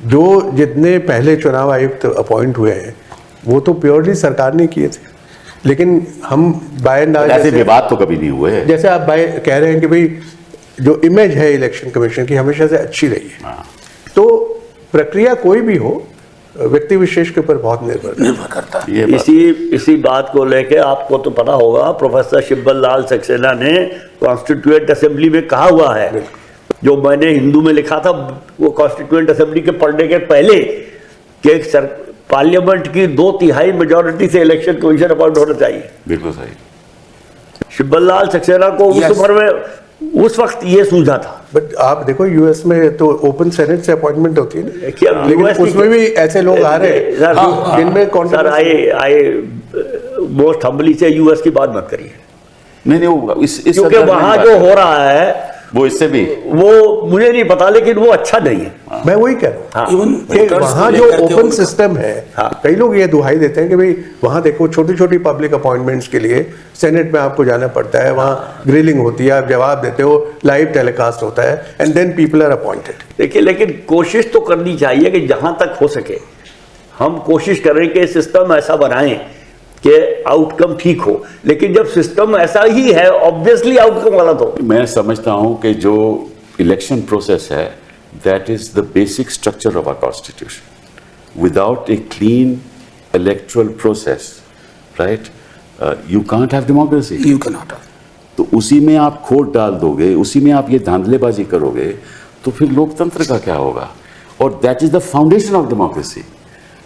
जो जितने पहले चुनाव आयुक्त अपॉइंट हुए हैं वो तो प्योरली सरकार ने किए थे, लेकिन हम बाय एंड लार्ज ऐसे विवाद तो कभी नहीं हुए। जैसे आप कह रहे हैं कि भाई जो इमेज है इलेक्शन कमीशन की हमेशा से अच्छी रही है, तो प्रक्रिया कोई भी हो व्यक्ति विशेष के ऊपर बहुत निर्भर करता है। ये इसी बात को लेके आपको तो पता होगा, प्रोफेसर शिब्बल लाल सक्सेना ने कॉन्स्टिट्यूएंट असेंबली में कहा हुआ है, जो मैंने हिंदू में लिखा था वो कॉन्स्टिट्यूएंट असेंबली के पढ़ने के पहले, कि पार्लियामेंट की 2/3 मेजोरिटी से इलेक्शन कमीशन अपॉइंट होना चाहिए। बिल्कुल सही। शिब्बल लाल सक्सेना को उस उम्र में उस वक्त ये सूझा था। बट आप देखो यूएस में तो ओपन सेनेट से अपॉइंटमेंट होती है ना, क्या लेकिन US उसमें भी ऐसे लोग आ रहे हैं जिनमें सर, आए मोस्ट हम्बली से यूएस की बात मत करिए, नहीं वो इस क्योंकि संदर्भ में वहां बात जो है। हो रहा है वो इससे भी वो मुझे नहीं पता, लेकिन वो अच्छा नहीं है। मैं वही कह रहा हूँ हाँ। इवन कि वहाँ जो ओपन सिस्टम है, हाँ। कई लोग ये दुहाई देते हैं कि भाई वहाँ देखो छोटी छोटी पब्लिक अपॉइंटमेंट्स के लिए सेनेट में आपको जाना पड़ता है, वहाँ ग्रिलिंग होती है, आप जवाब देते हो, लाइव टेलीकास्ट होता है, and then people are appointed. देखिए, लेकिन कोशिश तो करनी चाहिए कि जहां तक हो सके हम कोशिश करें कि सिस्टम ऐसा बनाएं कि आउटकम ठीक हो, लेकिन जब सिस्टम ऐसा ही है ऑब्वियसली आउटकम गलत हो। मैं समझता हूं कि जो इलेक्शन प्रोसेस है that is the basic structure of our constitution. Without a clean electoral process, right, you can't have democracy. You can not. तो उसी में आप खोट डाल दोगे, उसी में आप ये धांधलेबाजी करोगे, तो फिर लोकतंत्र का क्या होगा? और that is the foundation of democracy.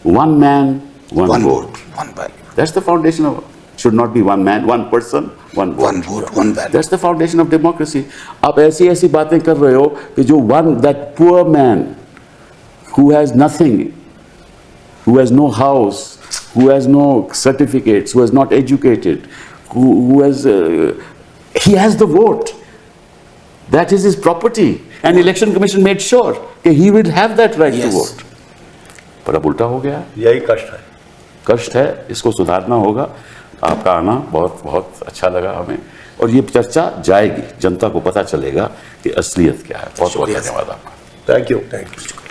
One man one vote, one value, that's the foundation of, should not be one man one person one vote. One vote, one value. That's the foundation of democracy. आप ऐसी बातें कर रहे हो कि जो that poor man who has nothing, who has no house, who has no certificates, who is not educated, who has he has the vote. That is his property, and election commission made sure that he will have that right to Yes. vote. पर अब उल्टा हो गया, यही कष्ट है। कष्ट है, इसको सुधारना होगा। आपका आना बहुत बहुत अच्छा लगा हमें, और ये चर्चा जाएगी, जनता को पता चलेगा कि असलियत क्या है। बहुत बहुत धन्यवाद आपका। Thank you. Thank you.